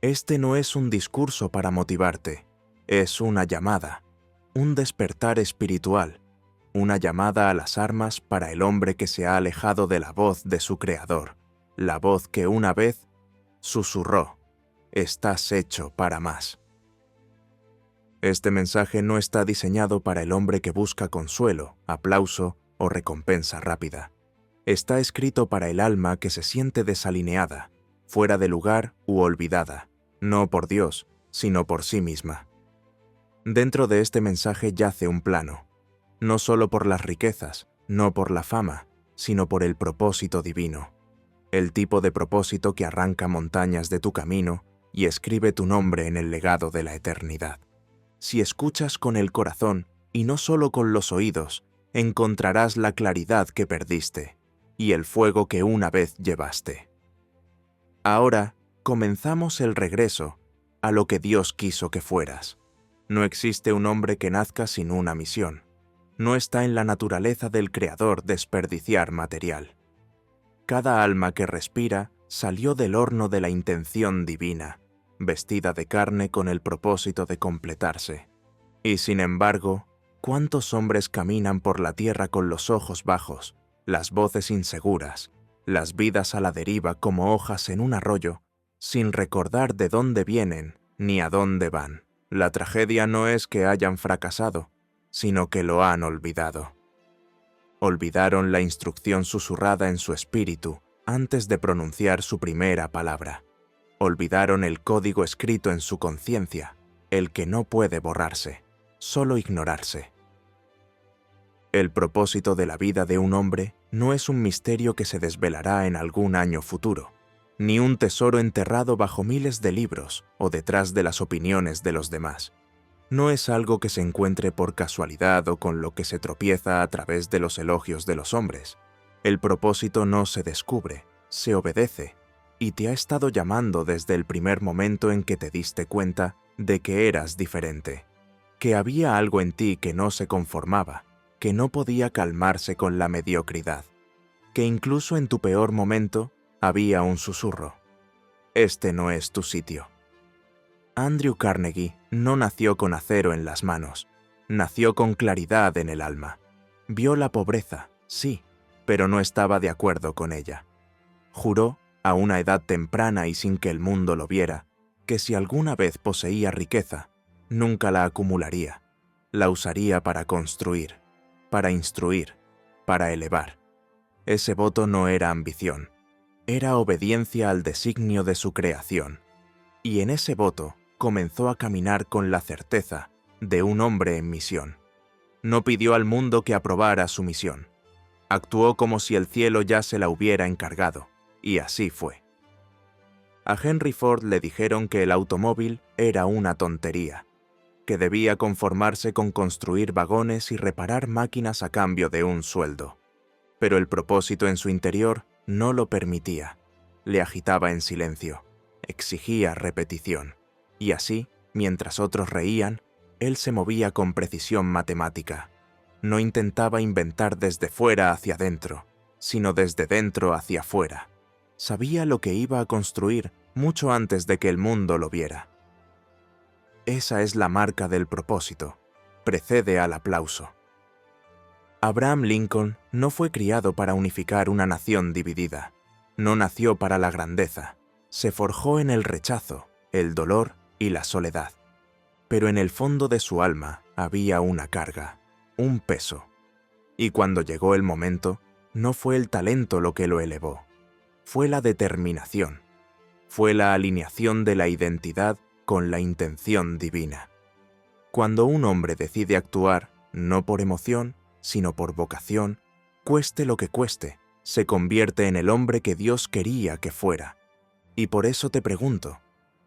Este no es un discurso para motivarte, es una llamada, un despertar espiritual, una llamada a las armas para el hombre que se ha alejado de la voz de su Creador, la voz que una vez susurró: «Estás hecho para más». Este mensaje no está diseñado para el hombre que busca consuelo, aplauso o recompensa rápida. Está escrito para el alma que se siente desalineada, fuera de lugar u olvidada, no por Dios, sino por sí misma. Dentro de este mensaje yace un plano, no solo por las riquezas, no por la fama, sino por el propósito divino. El tipo de propósito que arranca montañas de tu camino y escribe tu nombre en el legado de la eternidad. Si escuchas con el corazón y no solo con los oídos, encontrarás la claridad que perdiste y el fuego que una vez llevaste. Ahora comenzamos el regreso a lo que Dios quiso que fueras. No existe un hombre que nazca sin una misión. No está en la naturaleza del Creador desperdiciar material. Cada alma que respira salió del horno de la intención divina, vestida de carne con el propósito de completarse. Y sin embargo, ¿cuántos hombres caminan por la tierra con los ojos bajos, las voces inseguras, las vidas a la deriva como hojas en un arroyo, sin recordar de dónde vienen ni a dónde van? La tragedia no es que hayan fracasado, sino que lo han olvidado. Olvidaron la instrucción susurrada en su espíritu antes de pronunciar su primera palabra. Olvidaron el código escrito en su conciencia, el que no puede borrarse, solo ignorarse. El propósito de la vida de un hombre no es un misterio que se desvelará en algún año futuro, ni un tesoro enterrado bajo miles de libros o detrás de las opiniones de los demás. No es algo que se encuentre por casualidad o con lo que se tropieza a través de los elogios de los hombres. El propósito no se descubre, se obedece, y te ha estado llamando desde el primer momento en que te diste cuenta de que eras diferente, que había algo en ti que no se conformaba, que no podía calmarse con la mediocridad, que incluso en tu peor momento había un susurro: este no es tu sitio. Andrew Carnegie no nació con acero en las manos, nació con claridad en el alma. Vio la pobreza, sí, pero no estaba de acuerdo con ella. Juró, a una edad temprana y sin que el mundo lo viera, que si alguna vez poseía riqueza, nunca la acumularía, la usaría para construir, para instruir, para elevar. Ese voto no era ambición, era obediencia al designio de su creación. Y en ese voto comenzó a caminar con la certeza de un hombre en misión. No pidió al mundo que aprobara su misión. Actuó como si el cielo ya se la hubiera encargado, y así fue. A Henry Ford le dijeron que el automóvil era una tontería, que debía conformarse con construir vagones y reparar máquinas a cambio de un sueldo. Pero el propósito en su interior no lo permitía. Le agitaba en silencio, exigía repetición. Y así, mientras otros reían, él se movía con precisión matemática. No intentaba inventar desde fuera hacia dentro, sino desde dentro hacia fuera. Sabía lo que iba a construir mucho antes de que el mundo lo viera. Esa es la marca del propósito. Precede al aplauso. Abraham Lincoln no fue criado para unificar una nación dividida. No nació para la grandeza. Se forjó en el rechazo, el dolor y la soledad. Pero en el fondo de su alma había una carga, un peso. Y cuando llegó el momento, no fue el talento lo que lo elevó. Fue la determinación. Fue la alineación de la identidad con la intención divina. Cuando un hombre decide actuar, no por emoción, sino por vocación, cueste lo que cueste, se convierte en el hombre que Dios quería que fuera. Y por eso te pregunto,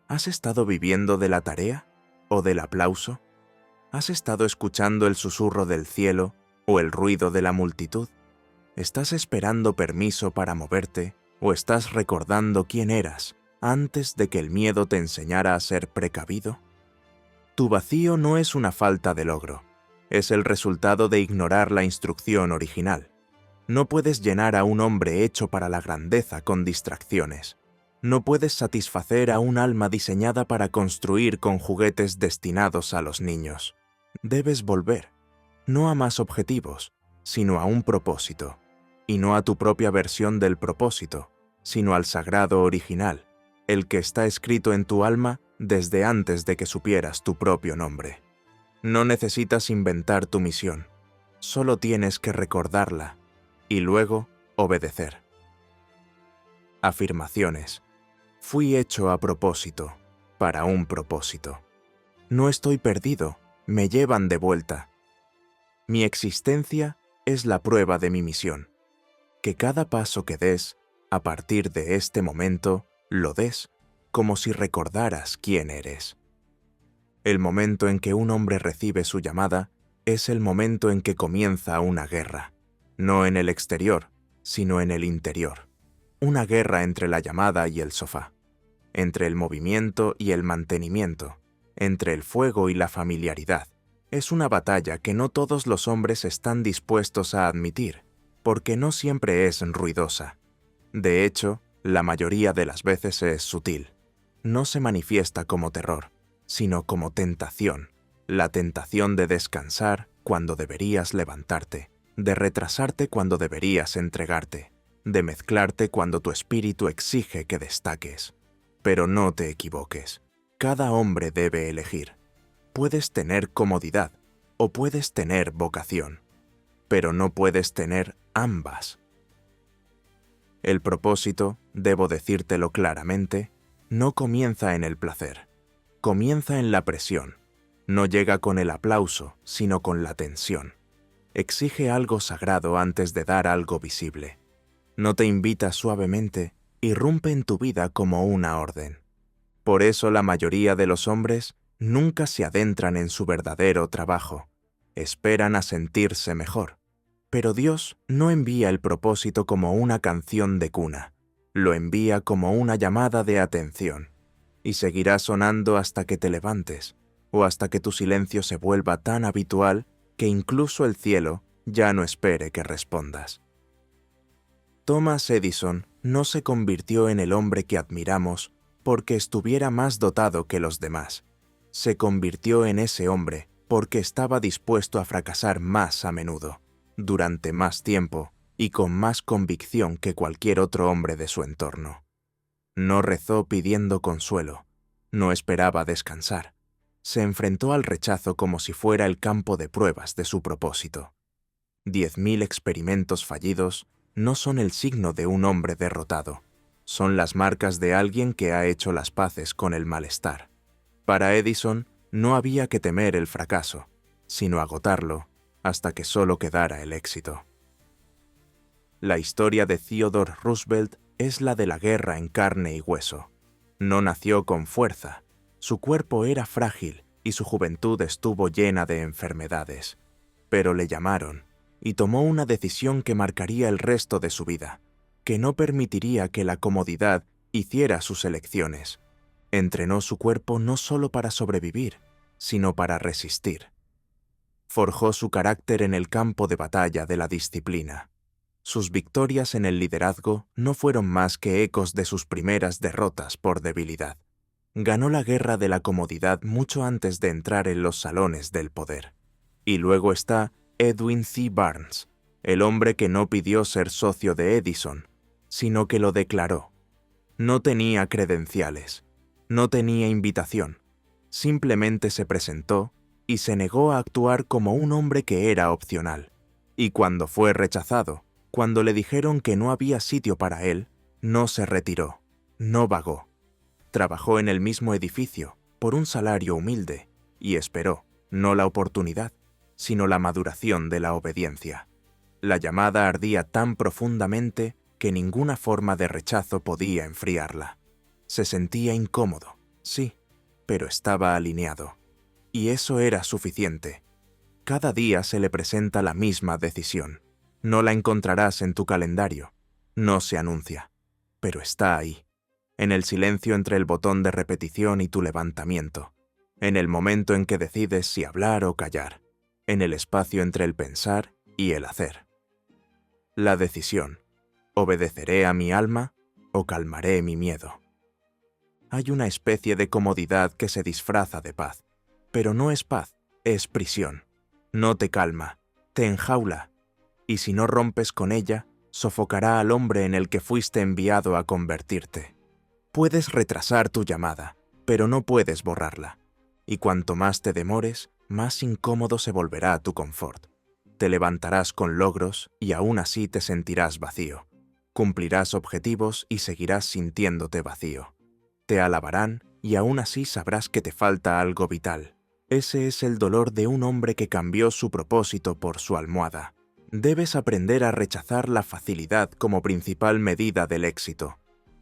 ¿has estado viviendo de la tarea o del aplauso? ¿Has estado escuchando el susurro del cielo o el ruido de la multitud? ¿Estás esperando permiso para moverte o estás recordando quién eras antes de que el miedo te enseñara a ser precavido? Tu vacío no es una falta de logro, es el resultado de ignorar la instrucción original. No puedes llenar a un hombre hecho para la grandeza con distracciones. No puedes satisfacer a un alma diseñada para construir con juguetes destinados a los niños. Debes volver, no a más objetivos, sino a un propósito, y no a tu propia versión del propósito, sino al sagrado original, el que está escrito en tu alma desde antes de que supieras tu propio nombre. No necesitas inventar tu misión, solo tienes que recordarla y luego obedecer. Afirmaciones. Fui hecho a propósito, para un propósito. No estoy perdido, me llevan de vuelta. Mi existencia es la prueba de mi misión. Que cada paso que des, a partir de este momento, lo des como si recordaras quién eres. El momento en que un hombre recibe su llamada es el momento en que comienza una guerra, no en el exterior, sino en el interior. Una guerra entre la llamada y el sofá, entre el movimiento y el mantenimiento, entre el fuego y la familiaridad. Es una batalla que no todos los hombres están dispuestos a admitir, porque no siempre es ruidosa. De hecho, la mayoría de las veces es sutil. No se manifiesta como terror, sino como tentación. La tentación de descansar cuando deberías levantarte, de retrasarte cuando deberías entregarte, de mezclarte cuando tu espíritu exige que destaques. Pero no te equivoques. Cada hombre debe elegir. Puedes tener comodidad o puedes tener vocación, pero no puedes tener ambas. El propósito, debo decírtelo claramente, no comienza en el placer, comienza en la presión. No llega con el aplauso, sino con la tensión. Exige algo sagrado antes de dar algo visible. No te invita suavemente, irrumpe en tu vida como una orden. Por eso la mayoría de los hombres nunca se adentran en su verdadero trabajo. Esperan a sentirse mejor. Pero Dios no envía el propósito como una canción de cuna. Lo envía como una llamada de atención. Y seguirá sonando hasta que te levantes, o hasta que tu silencio se vuelva tan habitual que incluso el cielo ya no espere que respondas. Thomas Edison no se convirtió en el hombre que admiramos porque estuviera más dotado que los demás. Se convirtió en ese hombre porque estaba dispuesto a fracasar más a menudo, durante más tiempo y con más convicción que cualquier otro hombre de su entorno. No rezó pidiendo consuelo, no esperaba descansar. Se enfrentó al rechazo como si fuera el campo de pruebas de su propósito. 10.000 experimentos fallidos no son el signo de un hombre derrotado, son las marcas de alguien que ha hecho las paces con el malestar. Para Edison no había que temer el fracaso, sino agotarlo hasta que solo quedara el éxito. La historia de Theodore Roosevelt es la de la guerra en carne y hueso. No nació con fuerza, su cuerpo era frágil y su juventud estuvo llena de enfermedades. Pero le llamaron y tomó una decisión que marcaría el resto de su vida, que no permitiría que la comodidad hiciera sus elecciones. Entrenó su cuerpo no solo para sobrevivir, sino para resistir. Forjó su carácter en el campo de batalla de la disciplina. Sus victorias en el liderazgo no fueron más que ecos de sus primeras derrotas por debilidad. Ganó la guerra de la comodidad mucho antes de entrar en los salones del poder. Y luego está Edwin C. Barnes, el hombre que no pidió ser socio de Edison, sino que lo declaró. No tenía credenciales, no tenía invitación, simplemente se presentó y se negó a actuar como un hombre que era opcional. Y cuando fue rechazado, cuando le dijeron que no había sitio para él, no se retiró, no vagó. Trabajó en el mismo edificio, por un salario humilde, y esperó, no la oportunidad, sino la maduración de la obediencia. La llamada ardía tan profundamente que ninguna forma de rechazo podía enfriarla. Se sentía incómodo, sí, pero estaba alineado. Y eso era suficiente. Cada día se le presenta la misma decisión. No la encontrarás en tu calendario. No se anuncia. Pero está ahí. En el silencio entre el botón de repetición y tu levantamiento. En el momento en que decides si hablar o callar. En el espacio entre el pensar y el hacer. La decisión. ¿Obedeceré a mi alma o calmaré mi miedo? hay una especie de comodidad que se disfraza de paz. Pero no es paz, es prisión. No te calma, te enjaula, y si no rompes con ella, sofocará al hombre en el que fuiste enviado a convertirte. Puedes retrasar tu llamada, pero no puedes borrarla. Y cuanto más te demores, más incómodo se volverá tu confort. Te levantarás con logros y aún así te sentirás vacío. Cumplirás objetivos y seguirás sintiéndote vacío. Te alabarán y aún así sabrás que te falta algo vital. Ese es el dolor de un hombre que cambió su propósito por su almohada. Debes aprender a rechazar la facilidad como principal medida del éxito.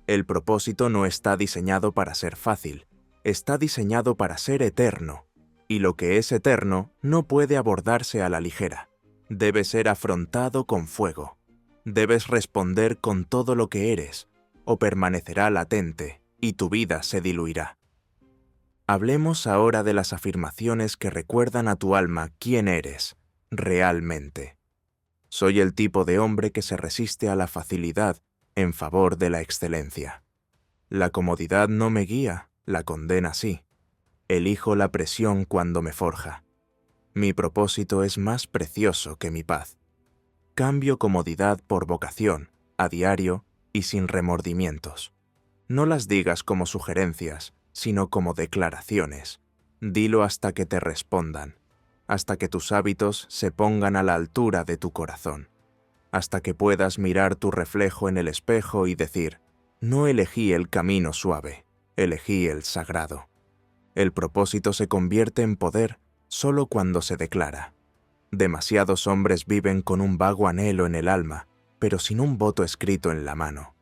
El propósito no está diseñado para ser fácil, está diseñado para ser eterno, y lo que es eterno no puede abordarse a la ligera. Debe ser afrontado con fuego. Debes responder con todo lo que eres, o permanecerá latente, y tu vida se diluirá. Hablemos ahora de las afirmaciones que recuerdan a tu alma quién eres, realmente. Soy el tipo de hombre que se resiste a la facilidad en favor de la excelencia. La comodidad no me guía, la condena sí. Elijo la presión cuando me forja. Mi propósito es más precioso que mi paz. Cambio comodidad por vocación, a diario y sin remordimientos. No las digas como sugerencias, sino como declaraciones. Dilo hasta que te respondan, hasta que tus hábitos se pongan a la altura de tu corazón, hasta que puedas mirar tu reflejo en el espejo y decir, no elegí el camino suave, elegí el sagrado. El propósito se convierte en poder solo cuando se declara. Demasiados hombres viven con un vago anhelo en el alma, pero sin un voto escrito en la mano.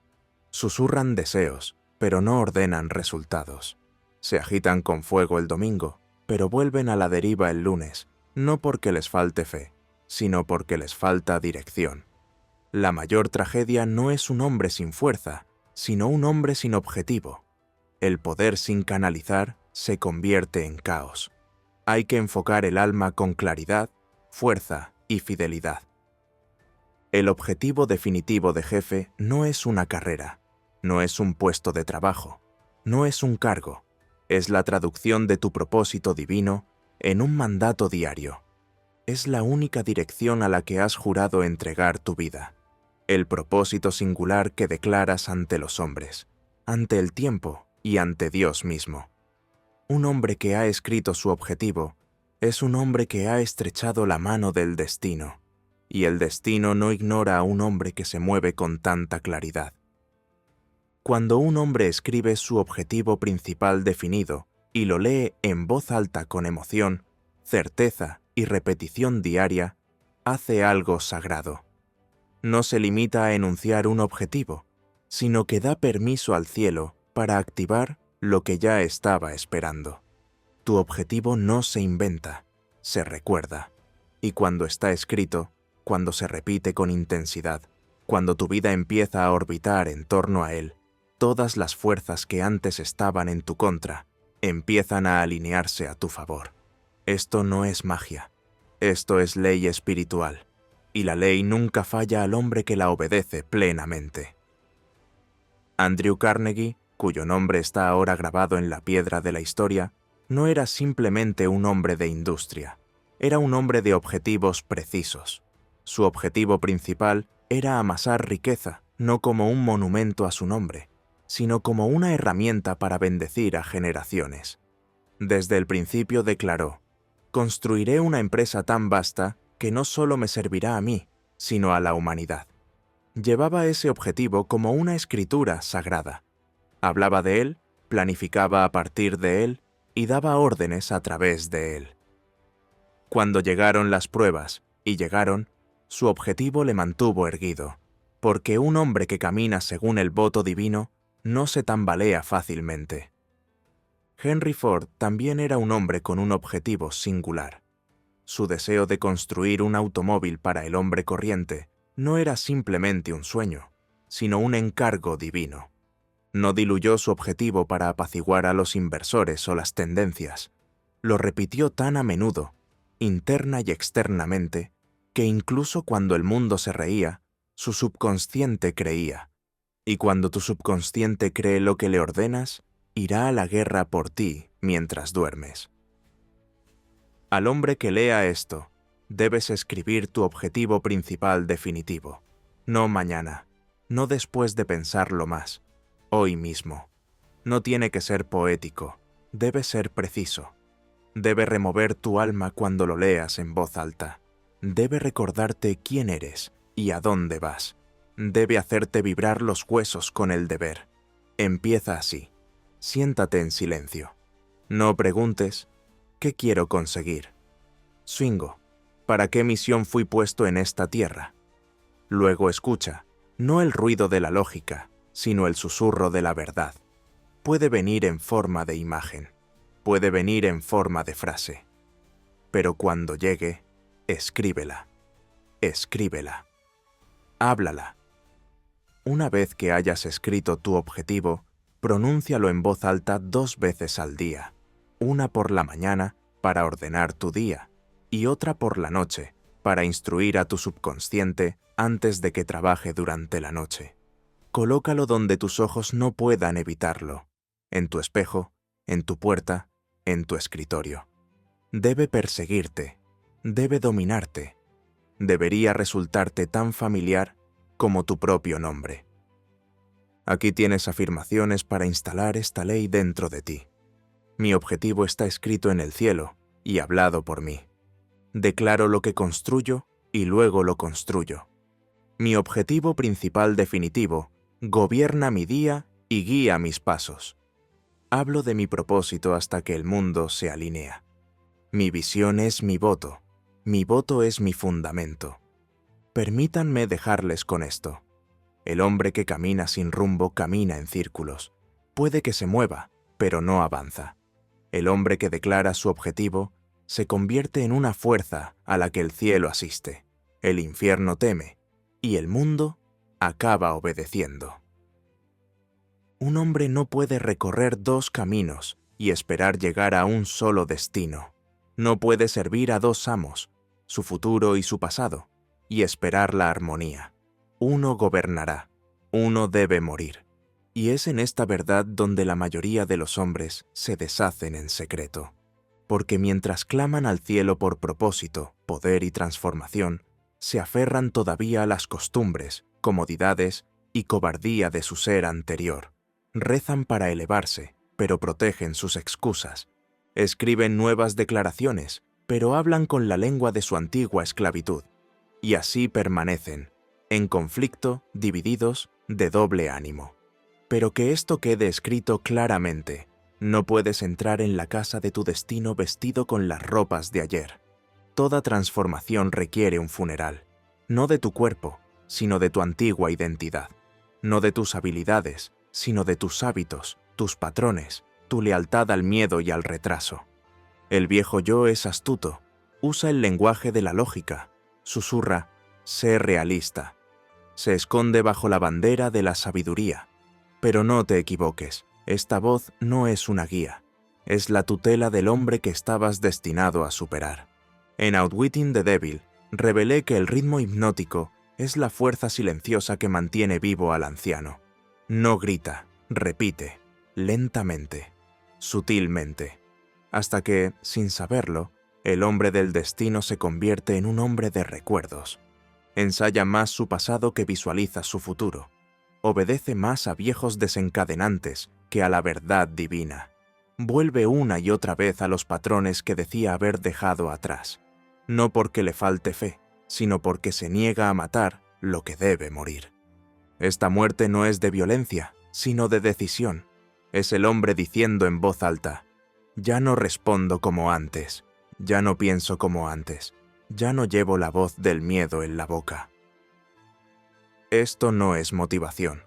Susurran deseos, pero no ordenan resultados. Se agitan con fuego el domingo, pero vuelven a la deriva el lunes, no porque les falte fe, sino porque les falta dirección. La mayor tragedia no es un hombre sin fuerza, sino un hombre sin objetivo. El poder sin canalizar se convierte en caos. Hay que enfocar el alma con claridad, fuerza y fidelidad. El objetivo definitivo de jefe no es una carrera, no es un puesto de trabajo, no es un cargo, es la traducción de tu propósito divino en un mandato diario. Es la única dirección a la que has jurado entregar tu vida. El propósito singular que declaras ante los hombres, ante el tiempo y ante Dios mismo. Un hombre que ha escrito su objetivo es un hombre que ha estrechado la mano del destino, y el destino no ignora a un hombre que se mueve con tanta claridad. Cuando un hombre escribe su objetivo principal definido y lo lee en voz alta con emoción, certeza y repetición diaria, hace algo sagrado. No se limita a enunciar un objetivo, sino que da permiso al cielo para activar lo que ya estaba esperando. Tu objetivo no se inventa, se recuerda. Y cuando está escrito, cuando se repite con intensidad, cuando tu vida empieza a orbitar en torno a él, todas las fuerzas que antes estaban en tu contra empiezan a alinearse a tu favor. Esto no es magia, esto es ley espiritual, y la ley nunca falla al hombre que la obedece plenamente. Andrew Carnegie, cuyo nombre está ahora grabado en la piedra de la historia, no era simplemente un hombre de industria, era un hombre de objetivos precisos. Su objetivo principal era amasar riqueza, no como un monumento a su nombre, sino como una herramienta para bendecir a generaciones. Desde el principio declaró, construiré una empresa tan vasta que no solo me servirá a mí, sino a la humanidad. Llevaba ese objetivo como una escritura sagrada. Hablaba de él, planificaba a partir de él y daba órdenes a través de él. Cuando llegaron las pruebas, y llegaron, su objetivo le mantuvo erguido, porque un hombre que camina según el voto divino no se tambalea fácilmente. Henry Ford también era un hombre con un objetivo singular. Su deseo de construir un automóvil para el hombre corriente no era simplemente un sueño, sino un encargo divino. No diluyó su objetivo para apaciguar a los inversores o las tendencias. Lo repitió tan a menudo, interna y externamente, que incluso cuando el mundo se reía, su subconsciente creía. Y cuando tu subconsciente cree lo que le ordenas, irá a la guerra por ti mientras duermes. Al hombre que lea esto, debes escribir tu objetivo principal definitivo. No mañana, no después de pensarlo más, hoy mismo. No tiene que ser poético, debe ser preciso. Debe remover tu alma cuando lo leas en voz alta. Debe recordarte quién eres y a dónde vas. Debe hacerte vibrar los huesos con el deber. Empieza así. Siéntate en silencio. No preguntes, ¿qué quiero conseguir? Swingo, ¿para qué misión fui puesto en esta tierra? Luego escucha, no el ruido de la lógica, sino el susurro de la verdad. Puede venir en forma de imagen, puede venir en forma de frase. Pero cuando llegue, escríbela, escríbela, háblala. Una vez que hayas escrito tu objetivo, pronúncialo en voz alta 2 veces al día, una por la mañana para ordenar tu día y otra por la noche para instruir a tu subconsciente antes de que trabaje durante la noche. Colócalo donde tus ojos no puedan evitarlo, en tu espejo, en tu puerta, en tu escritorio. Debe perseguirte, debe dominarte, debería resultarte tan familiar como tu propio nombre. Aquí tienes afirmaciones para instalar esta ley dentro de ti. Mi objetivo está escrito en el cielo y hablado por mí. Declaro lo que construyo y luego lo construyo. Mi objetivo principal definitivo gobierna mi día y guía mis pasos. Hablo de mi propósito hasta que el mundo se alinea. Mi visión es mi voto es mi fundamento. Permítanme dejarles con esto. El hombre que camina sin rumbo camina en círculos. Puede que se mueva, pero no avanza. El hombre que declara su objetivo se convierte en una fuerza a la que el cielo asiste, el infierno teme, y el mundo acaba obedeciendo. Un hombre no puede recorrer 2 caminos y esperar llegar a un solo destino. No puede servir a 2 amos, su futuro y su pasado, y esperar la armonía. Uno gobernará, uno debe morir. Y es en esta verdad donde la mayoría de los hombres se deshacen en secreto. Porque mientras claman al cielo por propósito, poder y transformación, se aferran todavía a las costumbres, comodidades y cobardía de su ser anterior. Rezan para elevarse, pero protegen sus excusas. Escriben nuevas declaraciones, pero hablan con la lengua de su antigua esclavitud. Y así permanecen, en conflicto, divididos, de doble ánimo. Pero que esto quede escrito claramente. No puedes entrar en la casa de tu destino vestido con las ropas de ayer. Toda transformación requiere un funeral, no de tu cuerpo, sino de tu antigua identidad. No de tus habilidades, sino de tus hábitos, tus patrones, tu lealtad al miedo y al retraso. El viejo yo es astuto, usa el lenguaje de la lógica, susurra, sé realista. Se esconde bajo la bandera de la sabiduría. Pero no te equivoques, esta voz no es una guía, es la tutela del hombre que estabas destinado a superar. En Outwitting the Devil, revelé que el ritmo hipnótico es la fuerza silenciosa que mantiene vivo al anciano. No grita, repite, lentamente, sutilmente, hasta que, sin saberlo, el hombre del destino se convierte en un hombre de recuerdos. Ensaya más su pasado que visualiza su futuro. Obedece más a viejos desencadenantes que a la verdad divina. Vuelve una y otra vez a los patrones que decía haber dejado atrás, no porque le falte fe, sino porque se niega a matar lo que debe morir. Esta muerte no es de violencia, sino de decisión. Es el hombre diciendo en voz alta, ya no respondo como antes, ya no pienso como antes, ya no llevo la voz del miedo en la boca. Esto no es motivación,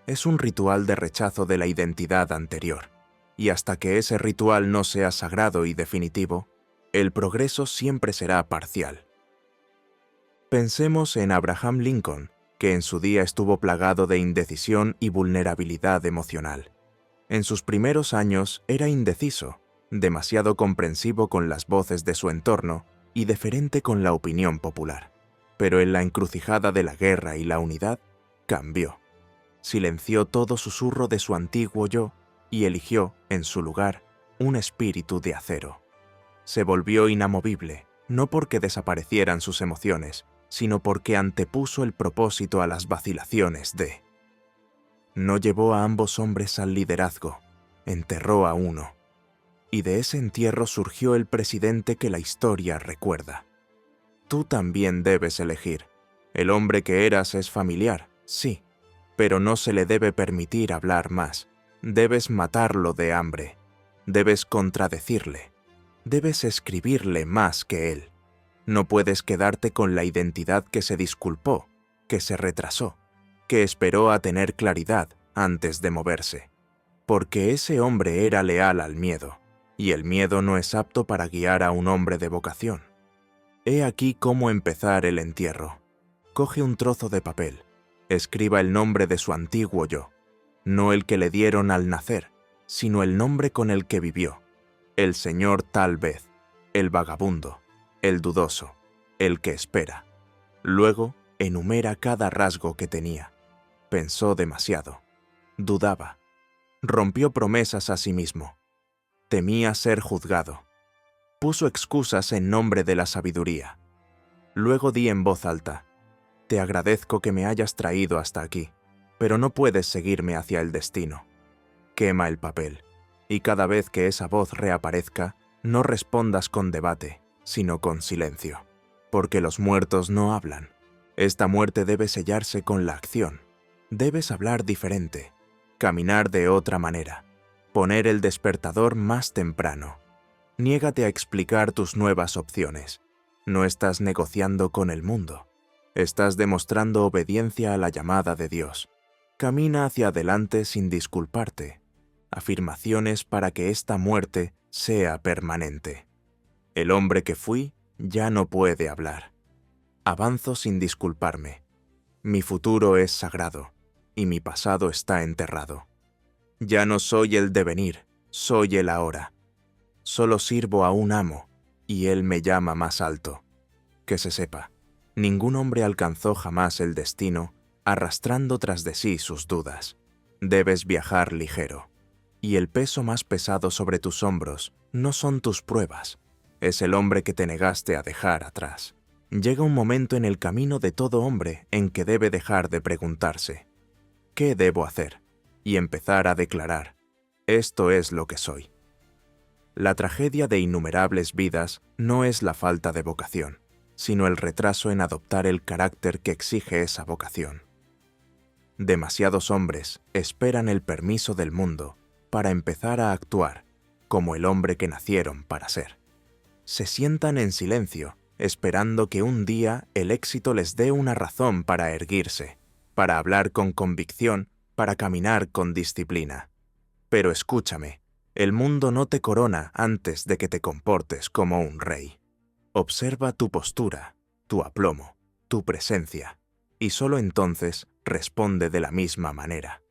es un ritual de rechazo de la identidad anterior, y hasta que ese ritual no sea sagrado y definitivo, el progreso siempre será parcial. Pensemos en Abraham Lincoln, que en su día estuvo plagado de indecisión y vulnerabilidad emocional. En sus primeros años era indeciso, demasiado comprensivo con las voces de su entorno y deferente con la opinión popular. Pero en la encrucijada de la guerra y la unidad, cambió. Silenció todo susurro de su antiguo yo y eligió, en su lugar, un espíritu de acero. Se volvió inamovible, no porque desaparecieran sus emociones, sino porque antepuso el propósito a las vacilaciones de... No llevó a ambos hombres al liderazgo, enterró a uno. Y de ese entierro surgió el presidente que la historia recuerda. Tú también debes elegir. El hombre que eras es familiar, sí, pero no se le debe permitir hablar más. Debes matarlo de hambre. Debes contradecirle. Debes escribirle más que él. No puedes quedarte con la identidad que se disculpó, que se retrasó, que esperó a tener claridad antes de moverse. Porque ese hombre era leal al miedo, y el miedo no es apto para guiar a un hombre de vocación. He aquí cómo empezar el entierro. Coge un trozo de papel, escriba el nombre de su antiguo yo, no el que le dieron al nacer, sino el nombre con el que vivió. El señor tal vez, el vagabundo, el dudoso, el que espera. Luego enumera cada rasgo que tenía. Pensó demasiado. Dudaba. Rompió promesas a sí mismo. Temía ser juzgado. Puso excusas en nombre de la sabiduría. Luego di en voz alta: te agradezco que me hayas traído hasta aquí, pero no puedes seguirme hacia el destino. Quema el papel, y cada vez que esa voz reaparezca, no respondas con debate, sino con silencio, porque los muertos no hablan. Esta muerte debe sellarse con la acción. Debes hablar diferente, caminar de otra manera, poner el despertador más temprano. Niégate a explicar tus nuevas opciones. No estás negociando con el mundo. Estás demostrando obediencia a la llamada de Dios. Camina hacia adelante sin disculparte. Afirmaciones para que esta muerte sea permanente. El hombre que fui ya no puede hablar. Avanzo sin disculparme. Mi futuro es sagrado, y mi pasado está enterrado. Ya no soy el devenir, soy el ahora. Solo sirvo a un amo, y él me llama más alto. Que se sepa, ningún hombre alcanzó jamás el destino arrastrando tras de sí sus dudas. Debes viajar ligero, y el peso más pesado sobre tus hombros no son tus pruebas, es el hombre que te negaste a dejar atrás. Llega un momento en el camino de todo hombre en que debe dejar de preguntarse: ¿qué debo hacer? Y empezar a declarar: esto es lo que soy. La tragedia de innumerables vidas no es la falta de vocación, sino el retraso en adoptar el carácter que exige esa vocación. Demasiados hombres esperan el permiso del mundo para empezar a actuar como el hombre que nacieron para ser. Se sientan en silencio, esperando que un día el éxito les dé una razón para erguirse, para hablar con convicción, para caminar con disciplina. Pero escúchame, el mundo no te corona antes de que te comportes como un rey. Observa tu postura, tu aplomo, tu presencia, y solo entonces responde de la misma manera.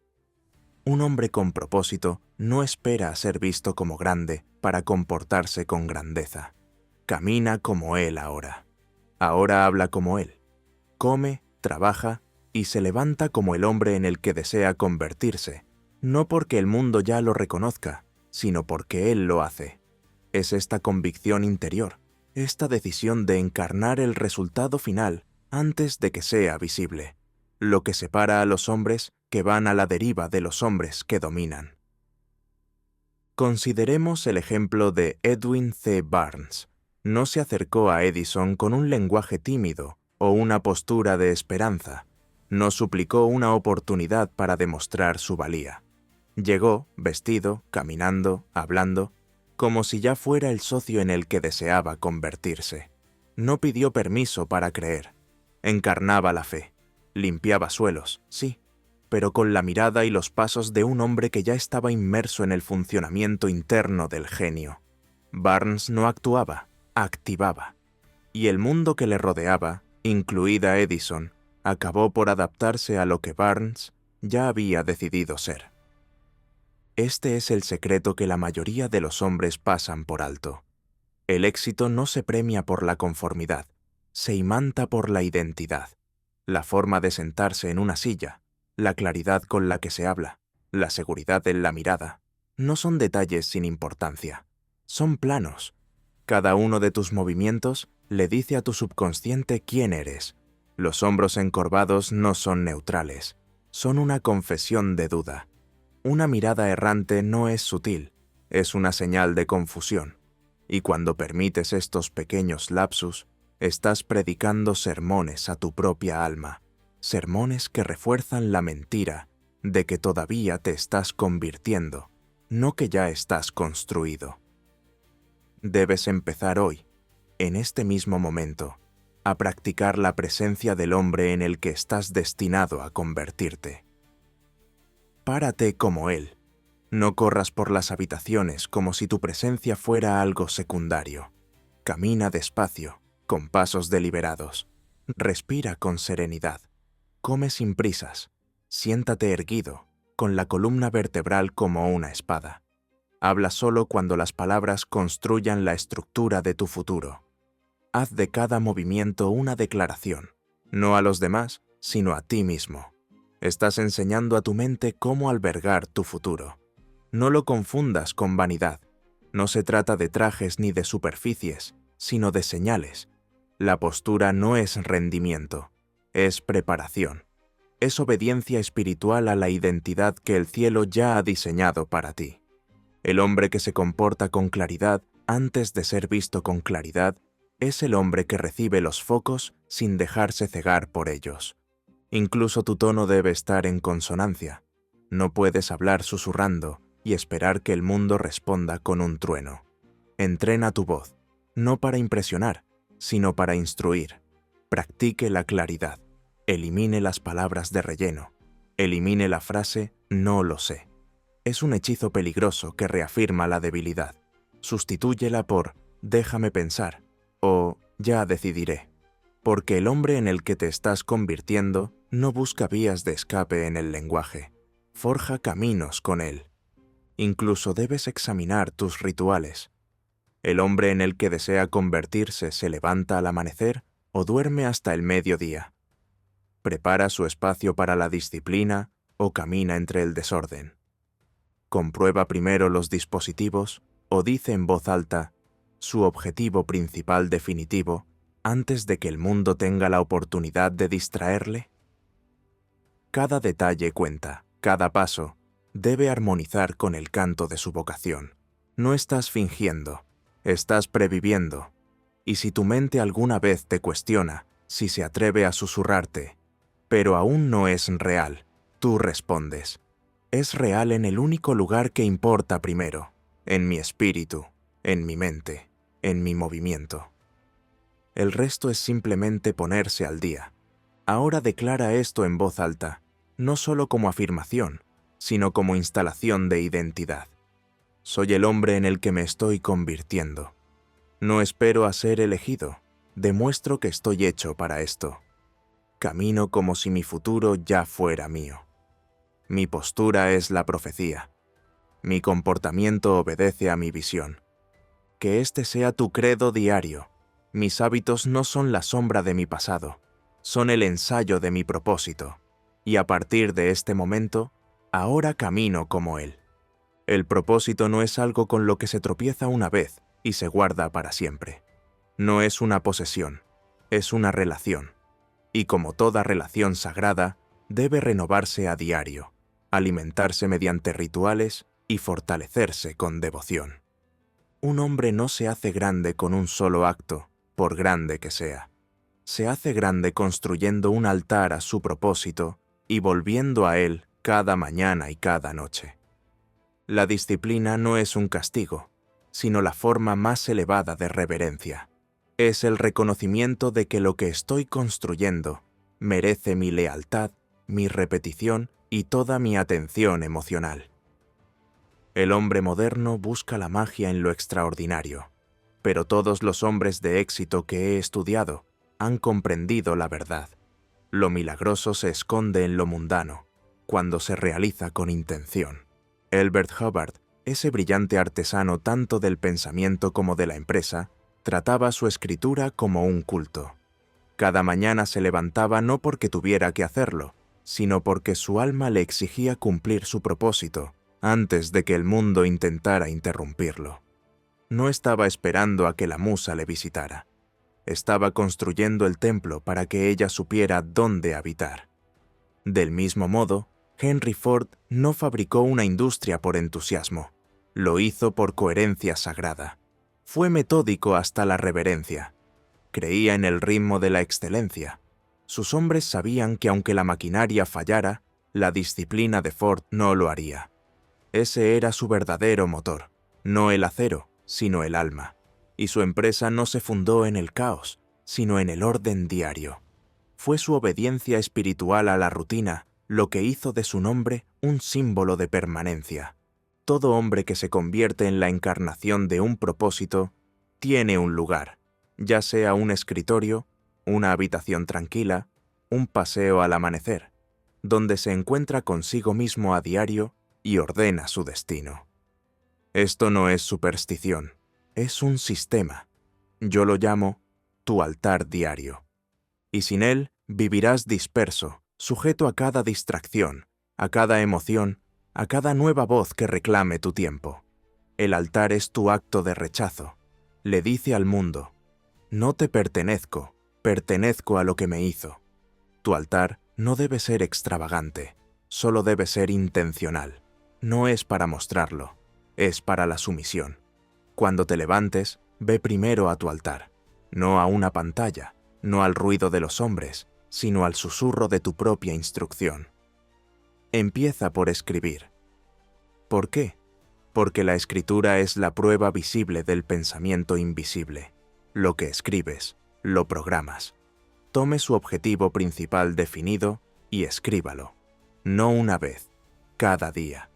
Un hombre con propósito no espera a ser visto como grande para comportarse con grandeza. Camina como él ahora. Ahora habla como él. Come, trabaja y se levanta como el hombre en el que desea convertirse, no porque el mundo ya lo reconozca, sino porque él lo hace. Es esta convicción interior, esta decisión de encarnar el resultado final antes de que sea visible, lo que separa a los hombres que van a la deriva de los hombres que dominan. Consideremos el ejemplo de Edwin C. Barnes. No se acercó a Edison con un lenguaje tímido o una postura de esperanza. No suplicó una oportunidad para demostrar su valía. Llegó, vestido, caminando, hablando, como si ya fuera el socio en el que deseaba convertirse. No pidió permiso para creer. Encarnaba la fe. Limpiaba suelos, sí, pero con la mirada y los pasos de un hombre que ya estaba inmerso en el funcionamiento interno del genio. Barnes no actuaba, activaba. Y el mundo que le rodeaba, incluida Edison, acabó por adaptarse a lo que Barnes ya había decidido ser. Este es el secreto que la mayoría de los hombres pasan por alto. El éxito no se premia por la conformidad, se imanta por la identidad, la forma de sentarse en una silla, la claridad con la que se habla, la seguridad en la mirada, No son detalles sin importancia, son planos. Cada uno de tus movimientos le dice a tu subconsciente quién eres. Los hombros encorvados no son neutrales, son una confesión de duda. Una mirada errante no es sutil, es una señal de confusión. Y cuando permites estos pequeños lapsus, estás predicando sermones a tu propia alma, sermones que refuerzan la mentira de que todavía te estás convirtiendo, no que ya estás construido. Debes empezar hoy, en este mismo momento, a practicar la presencia del hombre en el que estás destinado a convertirte. Párate como él. No corras por las habitaciones como si tu presencia fuera algo secundario. Camina despacio, con pasos deliberados. Respira con serenidad. Come sin prisas. Siéntate erguido, con la columna vertebral como una espada. Habla solo cuando las palabras construyan la estructura de tu futuro. Haz de cada movimiento una declaración, no a los demás, sino a ti mismo. Estás enseñando a tu mente cómo albergar tu futuro. No lo confundas con vanidad. No se trata de trajes ni de superficies, sino de señales. La postura no es rendimiento, es preparación. Es obediencia espiritual a la identidad que el cielo ya ha diseñado para ti. El hombre que se comporta con claridad antes de ser visto con claridad es el hombre que recibe los focos sin dejarse cegar por ellos. Incluso tu tono debe estar en consonancia. No puedes hablar susurrando y esperar que el mundo responda con un trueno. Entrena tu voz, no para impresionar, sino para instruir. Practique la claridad. Elimine las palabras de relleno. Elimine la frase «no lo sé». Es un hechizo peligroso que reafirma la debilidad. Sustitúyela por «déjame pensar» o «ya decidiré». Porque el hombre en el que te estás convirtiendo no busca vías de escape en el lenguaje. Forja caminos con él. Incluso debes examinar tus rituales. ¿El hombre en el que desea convertirse se levanta al amanecer o duerme hasta el mediodía? ¿Prepara su espacio para la disciplina o camina entre el desorden? ¿Comprueba primero los dispositivos o dice en voz alta su objetivo principal definitivo antes de que el mundo tenga la oportunidad de distraerle? Cada detalle cuenta, cada paso debe armonizar con el canto de su vocación. No estás fingiendo, estás previviendo. Y si tu mente alguna vez te cuestiona, si se atreve a susurrarte, pero aún no es real, tú respondes, es real en el único lugar que importa primero, en mi espíritu, en mi mente, en mi movimiento. El resto es simplemente ponerse al día. Ahora declara esto en voz alta, no solo como afirmación, sino como instalación de identidad. Soy el hombre en el que me estoy convirtiendo. No espero a ser elegido, demuestro que estoy hecho para esto. Camino como si mi futuro ya fuera mío. Mi postura es la profecía. Mi comportamiento obedece a mi visión. Que este sea tu credo diario. Mis hábitos no son la sombra de mi pasado, son el ensayo de mi propósito. Y a partir de este momento, ahora camino como él. El propósito no es algo con lo que se tropieza una vez y se guarda para siempre. No es una posesión, es una relación. Y como toda relación sagrada, debe renovarse a diario, alimentarse mediante rituales y fortalecerse con devoción. Un hombre no se hace grande con un solo acto, por grande que sea. Se hace grande construyendo un altar a su propósito y volviendo a él cada mañana y cada noche. La disciplina no es un castigo, sino la forma más elevada de reverencia. Es el reconocimiento de que lo que estoy construyendo merece mi lealtad, mi repetición y toda mi atención emocional. El hombre moderno busca la magia en lo extraordinario, pero todos los hombres de éxito que he estudiado han comprendido la verdad. Lo milagroso se esconde en lo mundano, cuando se realiza con intención. Elbert Hubbard, ese brillante artesano tanto del pensamiento como de la empresa, trataba su escritura como un culto. Cada mañana se levantaba no porque tuviera que hacerlo, sino porque su alma le exigía cumplir su propósito, antes de que el mundo intentara interrumpirlo. No estaba esperando a que la musa le visitara. Estaba construyendo el templo para que ella supiera dónde habitar. Del mismo modo, Henry Ford no fabricó una industria por entusiasmo. Lo hizo por coherencia sagrada. Fue metódico hasta la reverencia. Creía en el ritmo de la excelencia. Sus hombres sabían que aunque la maquinaria fallara, la disciplina de Ford no lo haría. Ese era su verdadero motor, no el acero, sino el alma. Y su empresa no se fundó en el caos, sino en el orden diario. Fue su obediencia espiritual a la rutina lo que hizo de su nombre un símbolo de permanencia. Todo hombre que se convierte en la encarnación de un propósito tiene un lugar, ya sea un escritorio, una habitación tranquila, un paseo al amanecer, donde se encuentra consigo mismo a diario y ordena su destino. Esto no es superstición, es un sistema. Yo lo llamo tu altar diario. Y sin él vivirás disperso, sujeto a cada distracción, a cada emoción, a cada nueva voz que reclame tu tiempo. El altar es tu acto de rechazo. Le dice al mundo, no te pertenezco, pertenezco a lo que me hizo. Tu altar no debe ser extravagante, solo debe ser intencional. No es para mostrarlo, es para la sumisión. Cuando te levantes, ve primero a tu altar, no a una pantalla, no al ruido de los hombres, sino al susurro de tu propia instrucción. Empieza por escribir. ¿Por qué? Porque la escritura es la prueba visible del pensamiento invisible. Lo que escribes, lo programas. Tome su objetivo principal definido y escríbalo. No una vez, cada día.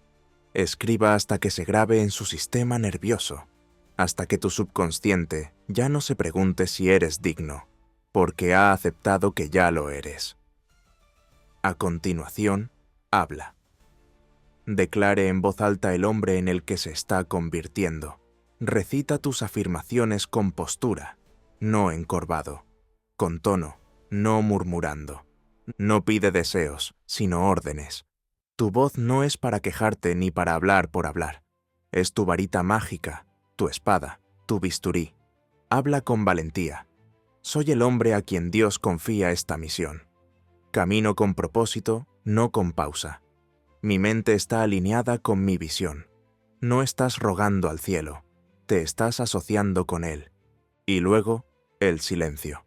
Escriba hasta que se grabe en su sistema nervioso, hasta que tu subconsciente ya no se pregunte si eres digno, porque ha aceptado que ya lo eres. A continuación, habla. Declare en voz alta el hombre en el que se está convirtiendo. Recita tus afirmaciones con postura, no encorvado, con tono, no murmurando. No pide deseos, sino órdenes. Tu voz no es para quejarte ni para hablar por hablar. Es tu varita mágica, tu espada, tu bisturí. Habla con valentía. Soy el hombre a quien Dios confía esta misión. Camino con propósito, no con pausa. Mi mente está alineada con mi visión. No estás rogando al cielo, te estás asociando con él. Y luego, el silencio.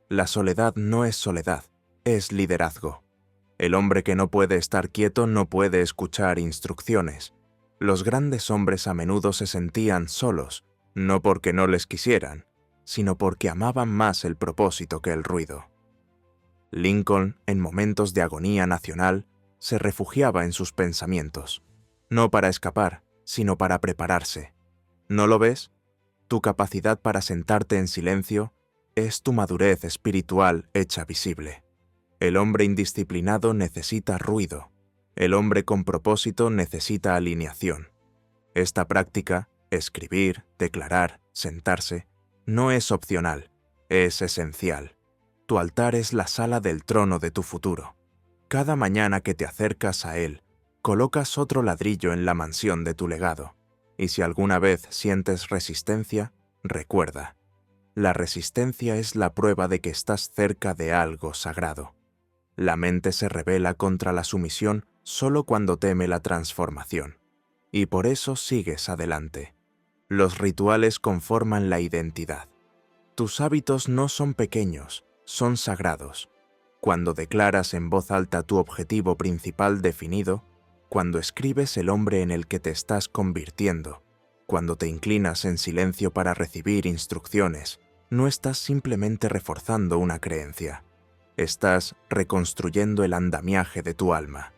La soledad no es soledad, es liderazgo. El hombre que no puede estar quieto no puede escuchar instrucciones. Los grandes hombres a menudo se sentían solos, no porque no les quisieran, sino porque amaban más el propósito que el ruido. Lincoln, en momentos de agonía nacional, se refugiaba en sus pensamientos, no para escapar, sino para prepararse. ¿No lo ves? Tu capacidad para sentarte en silencio es tu madurez espiritual hecha visible. El hombre indisciplinado necesita ruido. El hombre con propósito necesita alineación. Esta práctica, escribir, declarar, sentarse, no es opcional, es esencial. Tu altar es la sala del trono de tu futuro. Cada mañana que te acercas a él, colocas otro ladrillo en la mansión de tu legado. Y si alguna vez sientes resistencia, recuerda, la resistencia es la prueba de que estás cerca de algo sagrado. La mente se rebela contra la sumisión solo cuando teme la transformación. Y por eso sigues adelante. Los rituales conforman la identidad. Tus hábitos no son pequeños, son sagrados. Cuando declaras en voz alta tu objetivo principal definido, cuando escribes el hombre en el que te estás convirtiendo, cuando te inclinas en silencio para recibir instrucciones, no estás simplemente reforzando una creencia. Estás reconstruyendo el andamiaje de tu alma.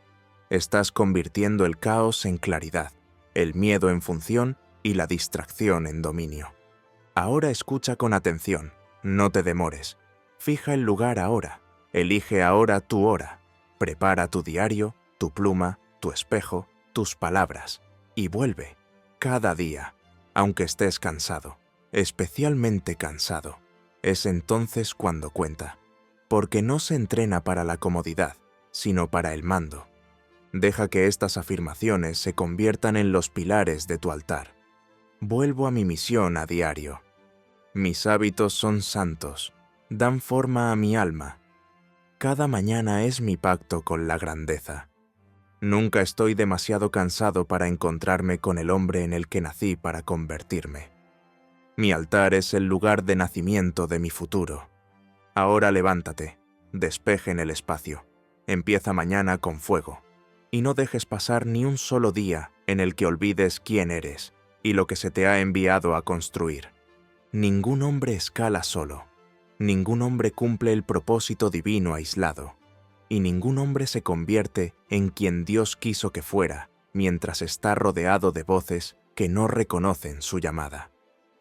Estás convirtiendo el caos en claridad, el miedo en función y la distracción en dominio. Ahora escucha con atención, no te demores. Fija el lugar ahora, elige ahora tu hora. Prepara tu diario, tu pluma, tu espejo, tus palabras, y vuelve, cada día, aunque estés cansado, especialmente cansado. Es entonces cuando cuenta. Porque no se entrena para la comodidad, sino para el mando. Deja que estas afirmaciones se conviertan en los pilares de tu altar. Vuelvo a mi misión a diario. Mis hábitos son santos, dan forma a mi alma. Cada mañana es mi pacto con la grandeza. Nunca estoy demasiado cansado para encontrarme con el hombre en el que nací para convertirme. Mi altar es el lugar de nacimiento de mi futuro. Ahora levántate, despeje en el espacio, empieza mañana con fuego, y no dejes pasar ni un solo día en el que olvides quién eres y lo que se te ha enviado a construir. Ningún hombre escala solo, ningún hombre cumple el propósito divino aislado, y ningún hombre se convierte en quien Dios quiso que fuera mientras está rodeado de voces que no reconocen su llamada.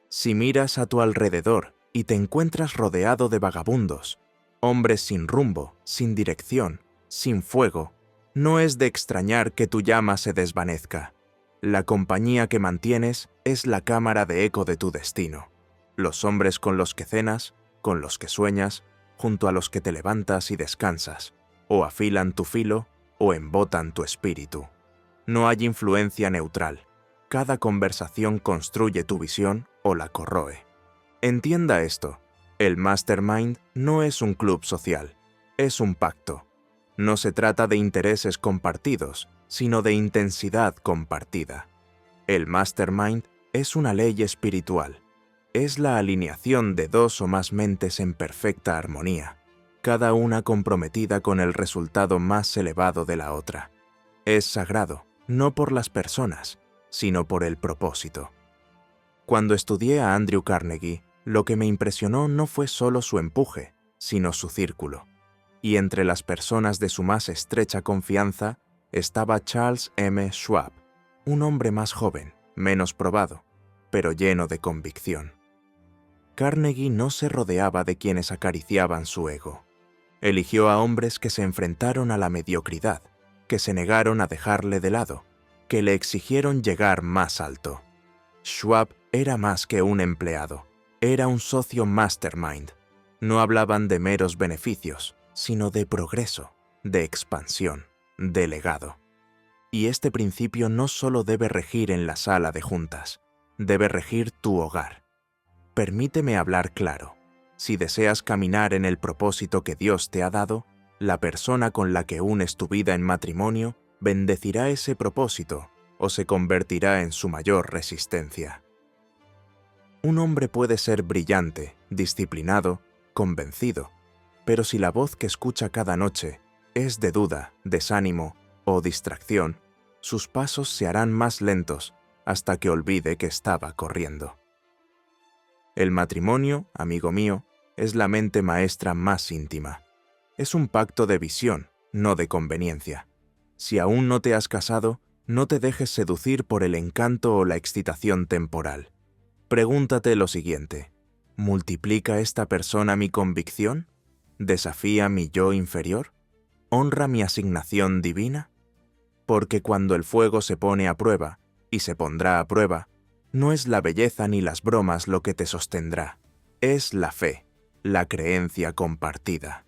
Si miras a tu alrededor y te encuentras rodeado de vagabundos, hombres sin rumbo, sin dirección, sin fuego, no es de extrañar que tu llama se desvanezca. La compañía que mantienes es la cámara de eco de tu destino. Los hombres con los que cenas, con los que sueñas, junto a los que te levantas y descansas, o afilan tu filo o embotan tu espíritu. No hay influencia neutral. Cada conversación construye tu visión o la corroe. Entienda esto, el Mastermind no es un club social, es un pacto. No se trata de intereses compartidos, sino de intensidad compartida. El Mastermind es una ley espiritual. Es la alineación de dos o más mentes en perfecta armonía, cada una comprometida con el resultado más elevado de la otra. Es sagrado, no por las personas, sino por el propósito. Cuando estudié a Andrew Carnegie, lo que me impresionó no fue solo su empuje, sino su círculo. Y entre las personas de su más estrecha confianza estaba Charles M. Schwab, un hombre más joven, menos probado, pero lleno de convicción. Carnegie no se rodeaba de quienes acariciaban su ego. Eligió a hombres que se enfrentaron a la mediocridad, que se negaron a dejarle de lado, que le exigieron llegar más alto. Schwab era más que un empleado, era un socio mastermind. No hablaban de meros beneficios, sino de progreso, de expansión, de legado. Y este principio no solo debe regir en la sala de juntas, debe regir tu hogar. Permíteme hablar claro. Si deseas caminar en el propósito que Dios te ha dado, la persona con la que unes tu vida en matrimonio bendecirá ese propósito o se convertirá en su mayor resistencia. Un hombre puede ser brillante, disciplinado, convencido, pero si la voz que escucha cada noche es de duda, desánimo o distracción, sus pasos se harán más lentos hasta que olvide que estaba corriendo. El matrimonio, amigo mío, es la mente maestra más íntima. Es un pacto de visión, no de conveniencia. Si aún no te has casado, no te dejes seducir por el encanto o la excitación temporal. Pregúntate lo siguiente: ¿multiplica esta persona mi convicción? ¿Desafía mi yo inferior? ¿Honra mi asignación divina? Porque cuando el fuego se pone a prueba, y se pondrá a prueba, no es la belleza ni las bromas lo que te sostendrá, es la fe, la creencia compartida.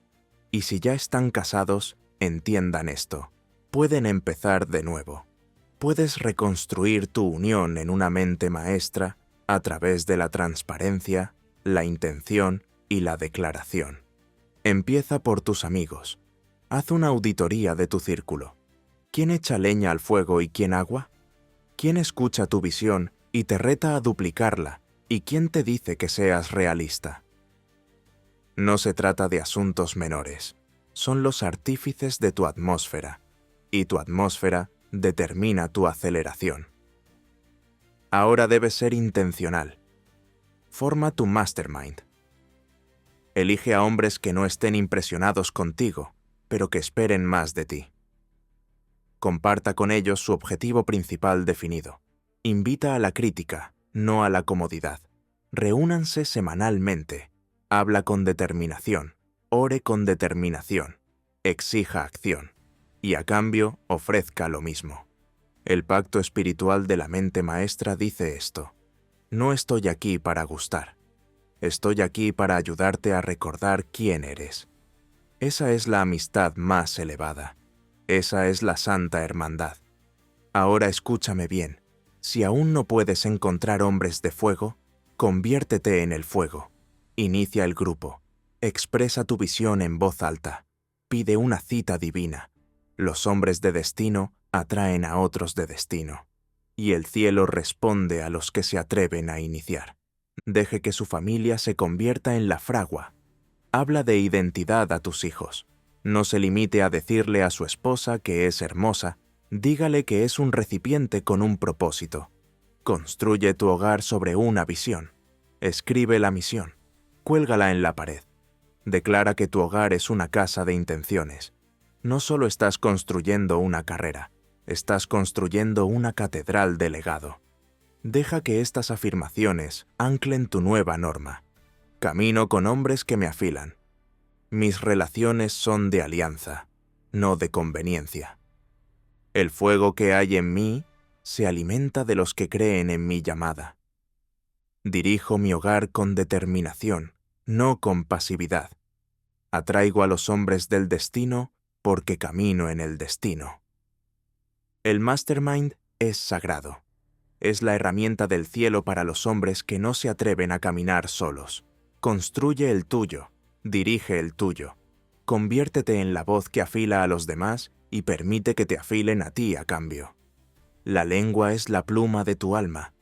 Y si ya están casados, entiendan esto, pueden empezar de nuevo. Puedes reconstruir tu unión en una mente maestra a través de la transparencia, la intención y la declaración. Empieza por tus amigos. Haz una auditoría de tu círculo. ¿Quién echa leña al fuego y quién agua? ¿Quién escucha tu visión y te reta a duplicarla? ¿Y quién te dice que seas realista? No se trata de asuntos menores. Son los artífices de tu atmósfera, y tu atmósfera determina tu aceleración. Ahora debes ser intencional. Forma tu mastermind. Elige a hombres que no estén impresionados contigo, pero que esperen más de ti. Comparta con ellos su objetivo principal definido. Invita a la crítica, no a la comodidad. Reúnanse semanalmente. Habla con determinación. Ore con determinación. Exija acción. Y a cambio, ofrezca lo mismo. El pacto espiritual de la mente maestra dice esto: no estoy aquí para gustar. Estoy aquí para ayudarte a recordar quién eres. Esa es la amistad más elevada. Esa es la Santa Hermandad. Ahora escúchame bien. Si aún no puedes encontrar hombres de fuego, conviértete en el fuego. Inicia el grupo. Expresa tu visión en voz alta. Pide una cita divina. Los hombres de destino atraen a otros de destino. Y el cielo responde a los que se atreven a iniciar. Deje que su familia se convierta en la fragua. Habla de identidad a tus hijos. No se limite a decirle a su esposa que es hermosa, dígale que es un recipiente con un propósito. Construye tu hogar sobre una visión. Escribe la misión. Cuélgala en la pared. Declara que tu hogar es una casa de intenciones. No solo estás construyendo una carrera, estás construyendo una catedral de legado. Deja que estas afirmaciones anclen tu nueva norma. Camino con hombres que me afilan. Mis relaciones son de alianza, no de conveniencia. El fuego que hay en mí se alimenta de los que creen en mi llamada. Dirijo mi hogar con determinación, no con pasividad. Atraigo a los hombres del destino porque camino en el destino. El Mastermind es sagrado. Es la herramienta del cielo para los hombres que no se atreven a caminar solos. Construye el tuyo, dirige el tuyo. Conviértete en la voz que afila a los demás y permite que te afilen a ti a cambio. La lengua es la pluma de tu alma.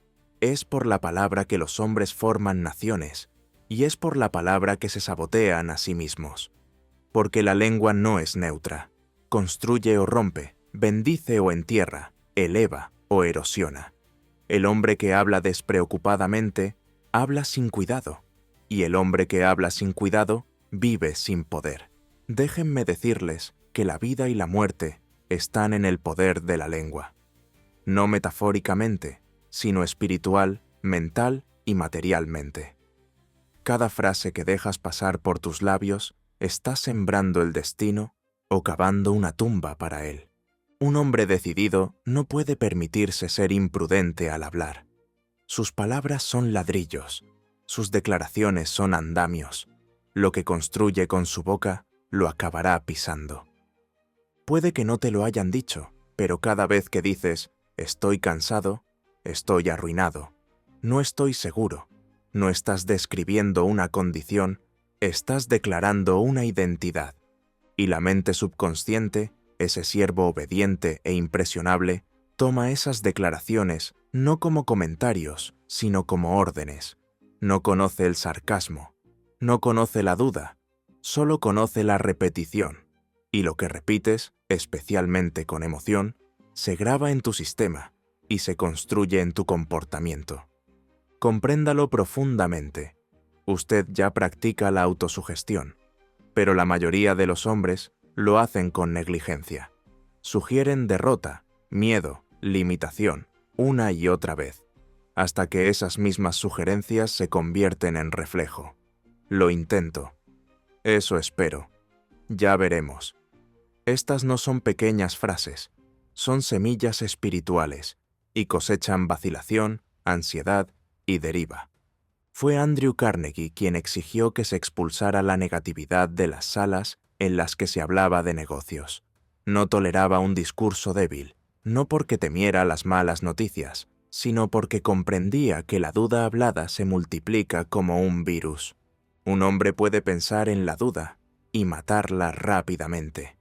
Es por la palabra que los hombres forman naciones, y es por la palabra que se sabotean a sí mismos. Porque la lengua no es neutra. Construye o rompe, bendice o entierra, eleva o erosiona. El hombre que habla despreocupadamente, habla sin cuidado, y el hombre que habla sin cuidado, vive sin poder. Déjenme decirles que la vida y la muerte están en el poder de la lengua. No metafóricamente, sino espiritual, mental y materialmente. Cada frase que dejas pasar por tus labios está sembrando el destino o cavando una tumba para él. Un hombre decidido no puede permitirse ser imprudente al hablar. Sus palabras son ladrillos, sus declaraciones son andamios. Lo que construye con su boca lo acabará pisando. Puede que no te lo hayan dicho, pero cada vez que dices «estoy cansado», «estoy arruinado», «no estoy seguro», no estás describiendo una condición, estás declarando una identidad. Y la mente subconsciente, ese siervo obediente e impresionable, toma esas declaraciones no como comentarios, sino como órdenes. No conoce el sarcasmo, no conoce la duda, solo conoce la repetición. Y lo que repites, especialmente con emoción, se graba en tu sistema y se construye en tu comportamiento. Compréndalo profundamente. Usted ya practica la autosugestión, pero la mayoría de los hombres lo hacen con negligencia. Sugieren derrota, miedo, limitación, una y otra vez, hasta que esas mismas sugerencias se convierten en reflejo. Lo intento. Eso espero. Ya veremos. Estas no son pequeñas frases, son semillas espirituales, y cosechan vacilación, ansiedad y deriva. Fue Andrew Carnegie quien exigió que se expulsara la negatividad de las salas en las que se hablaba de negocios. No toleraba un discurso débil, no porque temiera las malas noticias, sino porque comprendía que la duda hablada se multiplica como un virus. Un hombre puede pensar en la duda y matarla rápidamente.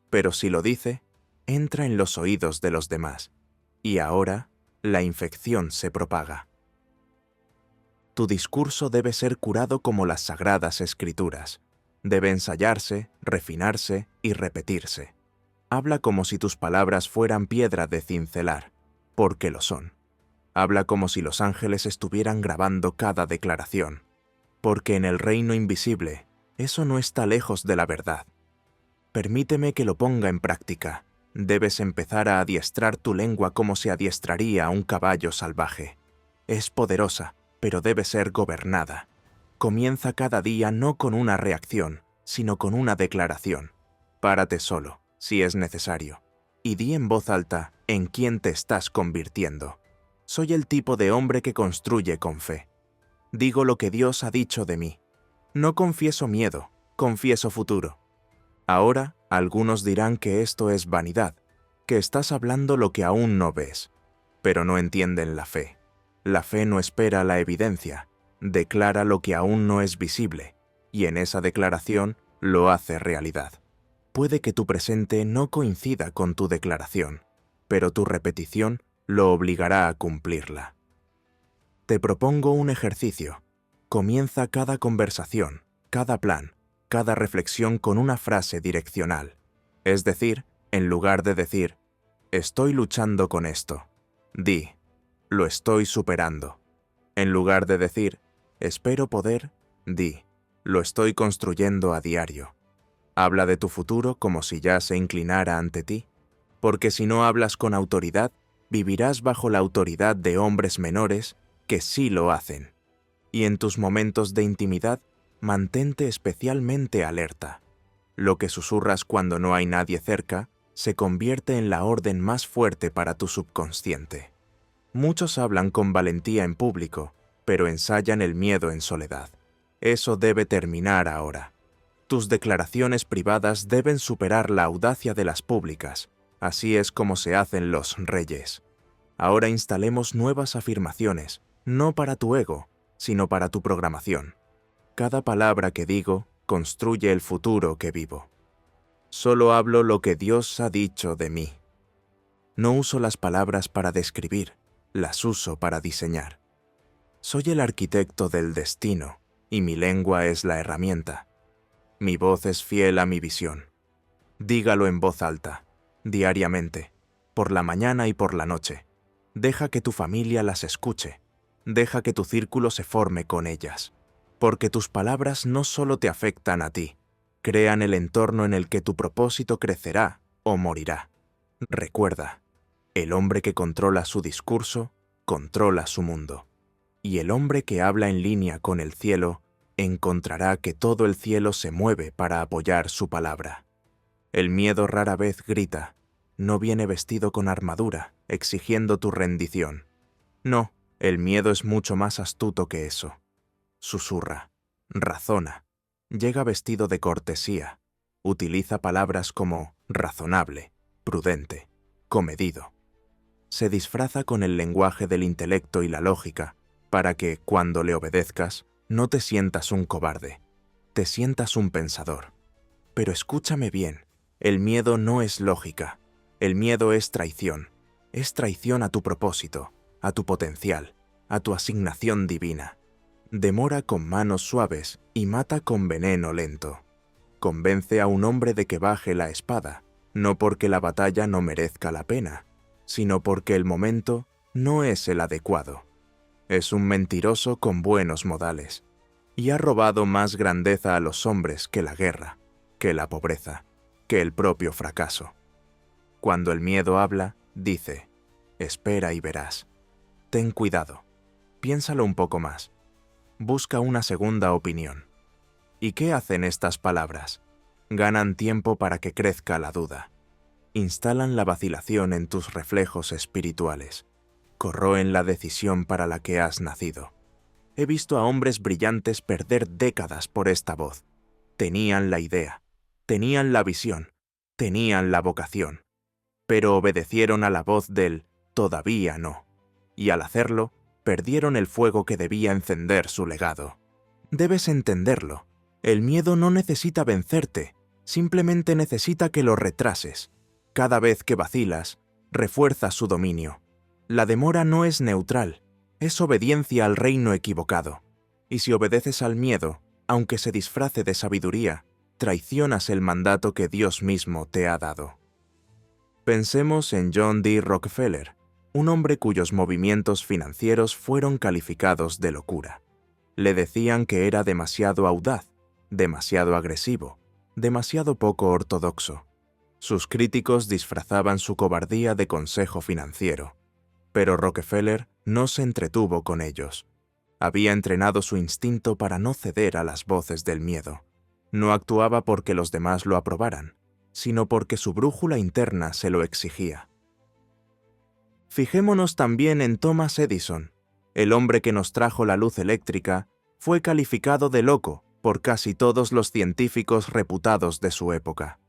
Pero si lo dice, entra en los oídos de los demás, y ahora la infección se propaga. Tu discurso debe ser curado como las sagradas escrituras. Debe ensayarse, refinarse y repetirse. Habla como si tus palabras fueran piedra de cincelar, porque lo son. Habla como si los ángeles estuvieran grabando cada declaración, porque en el reino invisible eso no está lejos de la verdad. Permíteme que lo ponga en práctica. Debes empezar a adiestrar tu lengua como se adiestraría a un caballo salvaje. Es poderosa, pero debe ser gobernada. Comienza cada día no con una reacción, sino con una declaración. Párate solo, si es necesario, y di en voz alta en quién te estás convirtiendo. Soy el tipo de hombre que construye con fe. Digo lo que Dios ha dicho de mí. No confieso miedo, confieso futuro. Ahora Algunos dirán que esto es vanidad, que estás hablando lo que aún no ves, pero no entienden la fe. La fe no espera la evidencia, declara lo que aún no es visible, y en esa declaración lo hace realidad. Puede que tu presente no coincida con tu declaración, pero tu repetición lo obligará a cumplirla. Te propongo un ejercicio. Comienza cada conversación, cada plan, cada reflexión con una frase direccional. Es decir, en lugar de decir, estoy luchando con esto, di, lo estoy superando. En lugar de decir, espero poder, di, lo estoy construyendo a diario. Habla de tu futuro como si ya se inclinara ante ti, porque si no hablas con autoridad, vivirás bajo la autoridad de hombres menores que sí lo hacen. Y en tus momentos de intimidad, mantente especialmente alerta. Lo que susurras cuando no hay nadie cerca se convierte en la orden más fuerte para tu subconsciente. Muchos hablan con valentía en público, pero ensayan el miedo en soledad. Eso debe terminar ahora. Tus declaraciones privadas deben superar la audacia de las públicas. Así es como se hacen los reyes. Ahora instalemos nuevas afirmaciones, no para tu ego, sino para tu programación. Cada palabra que digo construye el futuro que vivo. Solo hablo lo que Dios ha dicho de mí. No uso las palabras para describir, las uso para diseñar. Soy el arquitecto del destino, y mi lengua es la herramienta. Mi voz es fiel a mi visión. Dígalo en voz alta, diariamente, por la mañana y por la noche. Deja que tu familia las escuche. Deja que tu círculo se forme con ellas. Porque tus palabras no solo te afectan a ti, crean el entorno en el que tu propósito crecerá o morirá. Recuerda, el hombre que controla su discurso, controla su mundo. Y el hombre que habla en línea con el cielo, encontrará que todo el cielo se mueve para apoyar su palabra. El miedo rara vez grita, no viene vestido con armadura, exigiendo tu rendición. No, el miedo es mucho más astuto que eso. Susurra, razona, llega vestido de cortesía, utiliza palabras como razonable, prudente, comedido. Se disfraza con el lenguaje del intelecto y la lógica, para que, cuando le obedezcas, no te sientas un cobarde, te sientas un pensador. Pero escúchame bien, el miedo no es lógica, el miedo es traición a tu propósito, a tu potencial, a tu asignación divina. Demora con manos suaves y mata con veneno lento. Convence a un hombre de que baje la espada, no porque la batalla no merezca la pena, sino porque el momento no es el adecuado. Es un mentiroso con buenos modales, y ha robado más grandeza a los hombres que la guerra, que la pobreza, que el propio fracaso. Cuando el miedo habla, dice, espera y verás. Ten cuidado, piénsalo un poco más. Busca una segunda opinión. ¿Y qué hacen estas palabras? Ganan tiempo para que crezca la duda. Instalan la vacilación en tus reflejos espirituales. Corroen la decisión para la que has nacido. He visto a hombres brillantes perder décadas por esta voz. Tenían la idea, tenían la visión, tenían la vocación, pero obedecieron a la voz del todavía no, y al hacerlo, perdieron el fuego que debía encender su legado. Debes entenderlo. El miedo no necesita vencerte, simplemente necesita que lo retrases. Cada vez que vacilas, refuerza su dominio. La demora no es neutral, es obediencia al reino equivocado. Y si obedeces al miedo, aunque se disfrace de sabiduría, traicionas el mandato que Dios mismo te ha dado. Pensemos en John D. Rockefeller, un hombre cuyos movimientos financieros fueron calificados de locura. Le decían que era demasiado audaz, demasiado agresivo, demasiado poco ortodoxo. Sus críticos disfrazaban su cobardía de consejo financiero. Pero Rockefeller no se entretuvo con ellos. Había entrenado su instinto para no ceder a las voces del miedo. No actuaba porque los demás lo aprobaran, sino porque su brújula interna se lo exigía. Fijémonos también en Thomas Edison. El hombre que nos trajo la luz eléctrica fue calificado de loco por casi todos los científicos reputados de su época.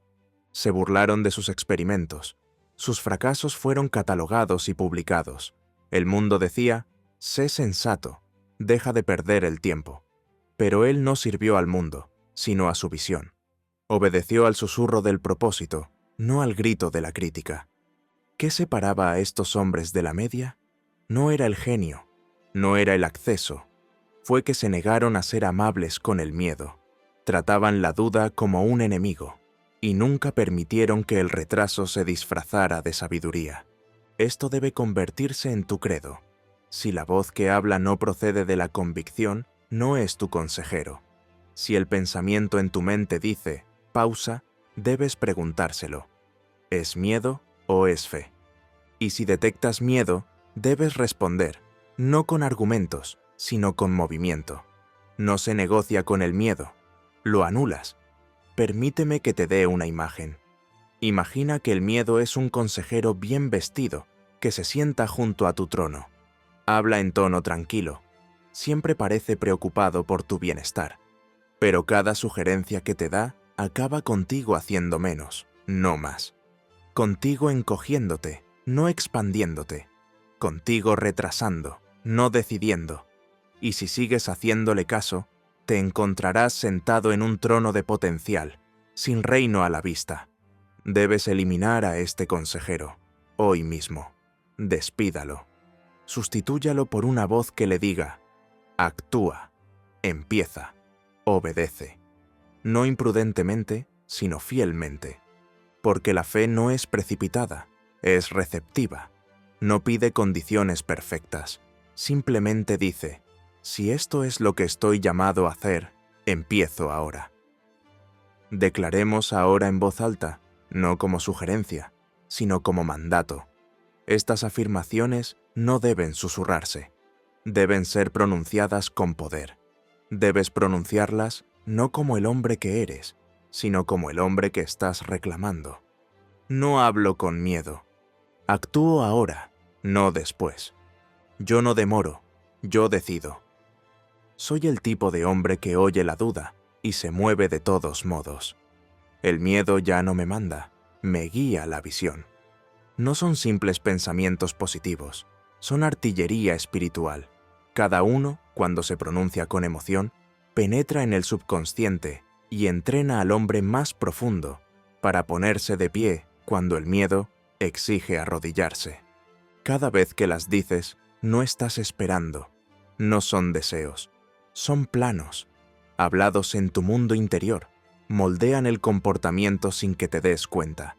Se burlaron de sus experimentos. Sus fracasos fueron catalogados y publicados. El mundo decía, sé sensato, deja de perder el tiempo. Pero él no sirvió al mundo, sino a su visión. Obedeció al susurro del propósito, no al grito de la crítica. ¿Qué separaba a estos hombres de la media? No era el genio, no era el acceso. Fue que se negaron a ser amables con el miedo. Trataban la duda como un enemigo, y nunca permitieron que el retraso se disfrazara de sabiduría. Esto debe convertirse en tu credo. Si la voz que habla no procede de la convicción, no es tu consejero. Si el pensamiento en tu mente dice, pausa, debes preguntárselo. ¿Es miedo o es fe? Y si detectas miedo, debes responder, no con argumentos, sino con movimiento. No se negocia con el miedo, lo anulas. Permíteme que te dé una imagen. Imagina que el miedo es un consejero bien vestido que se sienta junto a tu trono. Habla en tono tranquilo. Siempre parece preocupado por tu bienestar. Pero cada sugerencia que te da acaba contigo haciendo menos, no más. Contigo encogiéndote, no expandiéndote. Contigo retrasando, no decidiendo. Y si sigues haciéndole caso, te encontrarás sentado en un trono de potencial, sin reino a la vista. Debes eliminar a este consejero, hoy mismo. Despídalo. Sustitúyalo por una voz que le diga, actúa, empieza, obedece. No imprudentemente, sino fielmente. Porque la fe no es precipitada, es receptiva. No pide condiciones perfectas. Simplemente dice, si esto es lo que estoy llamado a hacer, empiezo ahora. Declaremos ahora en voz alta, no como sugerencia, sino como mandato. Estas afirmaciones no deben susurrarse, deben ser pronunciadas con poder. Debes pronunciarlas no como el hombre que eres, sino como el hombre que estás reclamando. No hablo con miedo. Actúo ahora, no después. Yo no demoro, yo decido. Soy el tipo de hombre que oye la duda y se mueve de todos modos. El miedo ya no me manda, me guía la visión. No son simples pensamientos positivos, son artillería espiritual. Cada uno, cuando se pronuncia con emoción, penetra en el subconsciente y entrena al hombre más profundo para ponerse de pie cuando el miedo exige arrodillarse. Cada vez que las dices, no estás esperando. No son deseos, son planos, hablados en tu mundo interior, moldean el comportamiento sin que te des cuenta,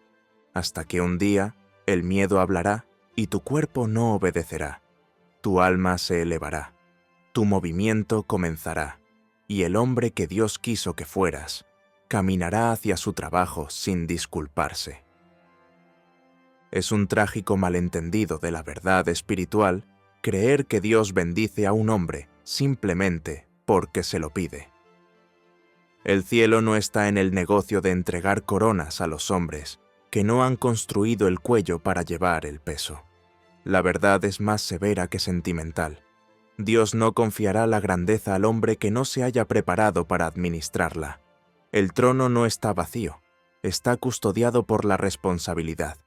hasta que un día el miedo hablará y tu cuerpo no obedecerá. Tu alma se elevará, tu movimiento comenzará, y el hombre que Dios quiso que fueras, caminará hacia su trabajo sin disculparse. Es un trágico malentendido de la verdad espiritual creer que Dios bendice a un hombre simplemente porque se lo pide. El cielo no está en el negocio de entregar coronas a los hombres que no han construido el cuello para llevar el peso. La verdad es más severa que sentimental. Dios no confiará la grandeza al hombre que no se haya preparado para administrarla. El trono no está vacío, está custodiado por la responsabilidad,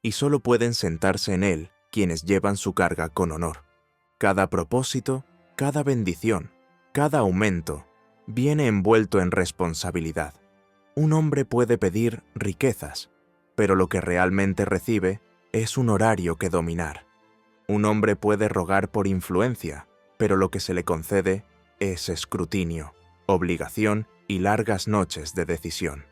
y solo pueden sentarse en él quienes llevan su carga con honor. Cada propósito, cada bendición, cada aumento, viene envuelto en responsabilidad. Un hombre puede pedir riquezas, pero lo que realmente recibe es un horario que dominar. Un hombre puede rogar por influencia, pero lo que se le concede es escrutinio, obligación y largas noches de decisión.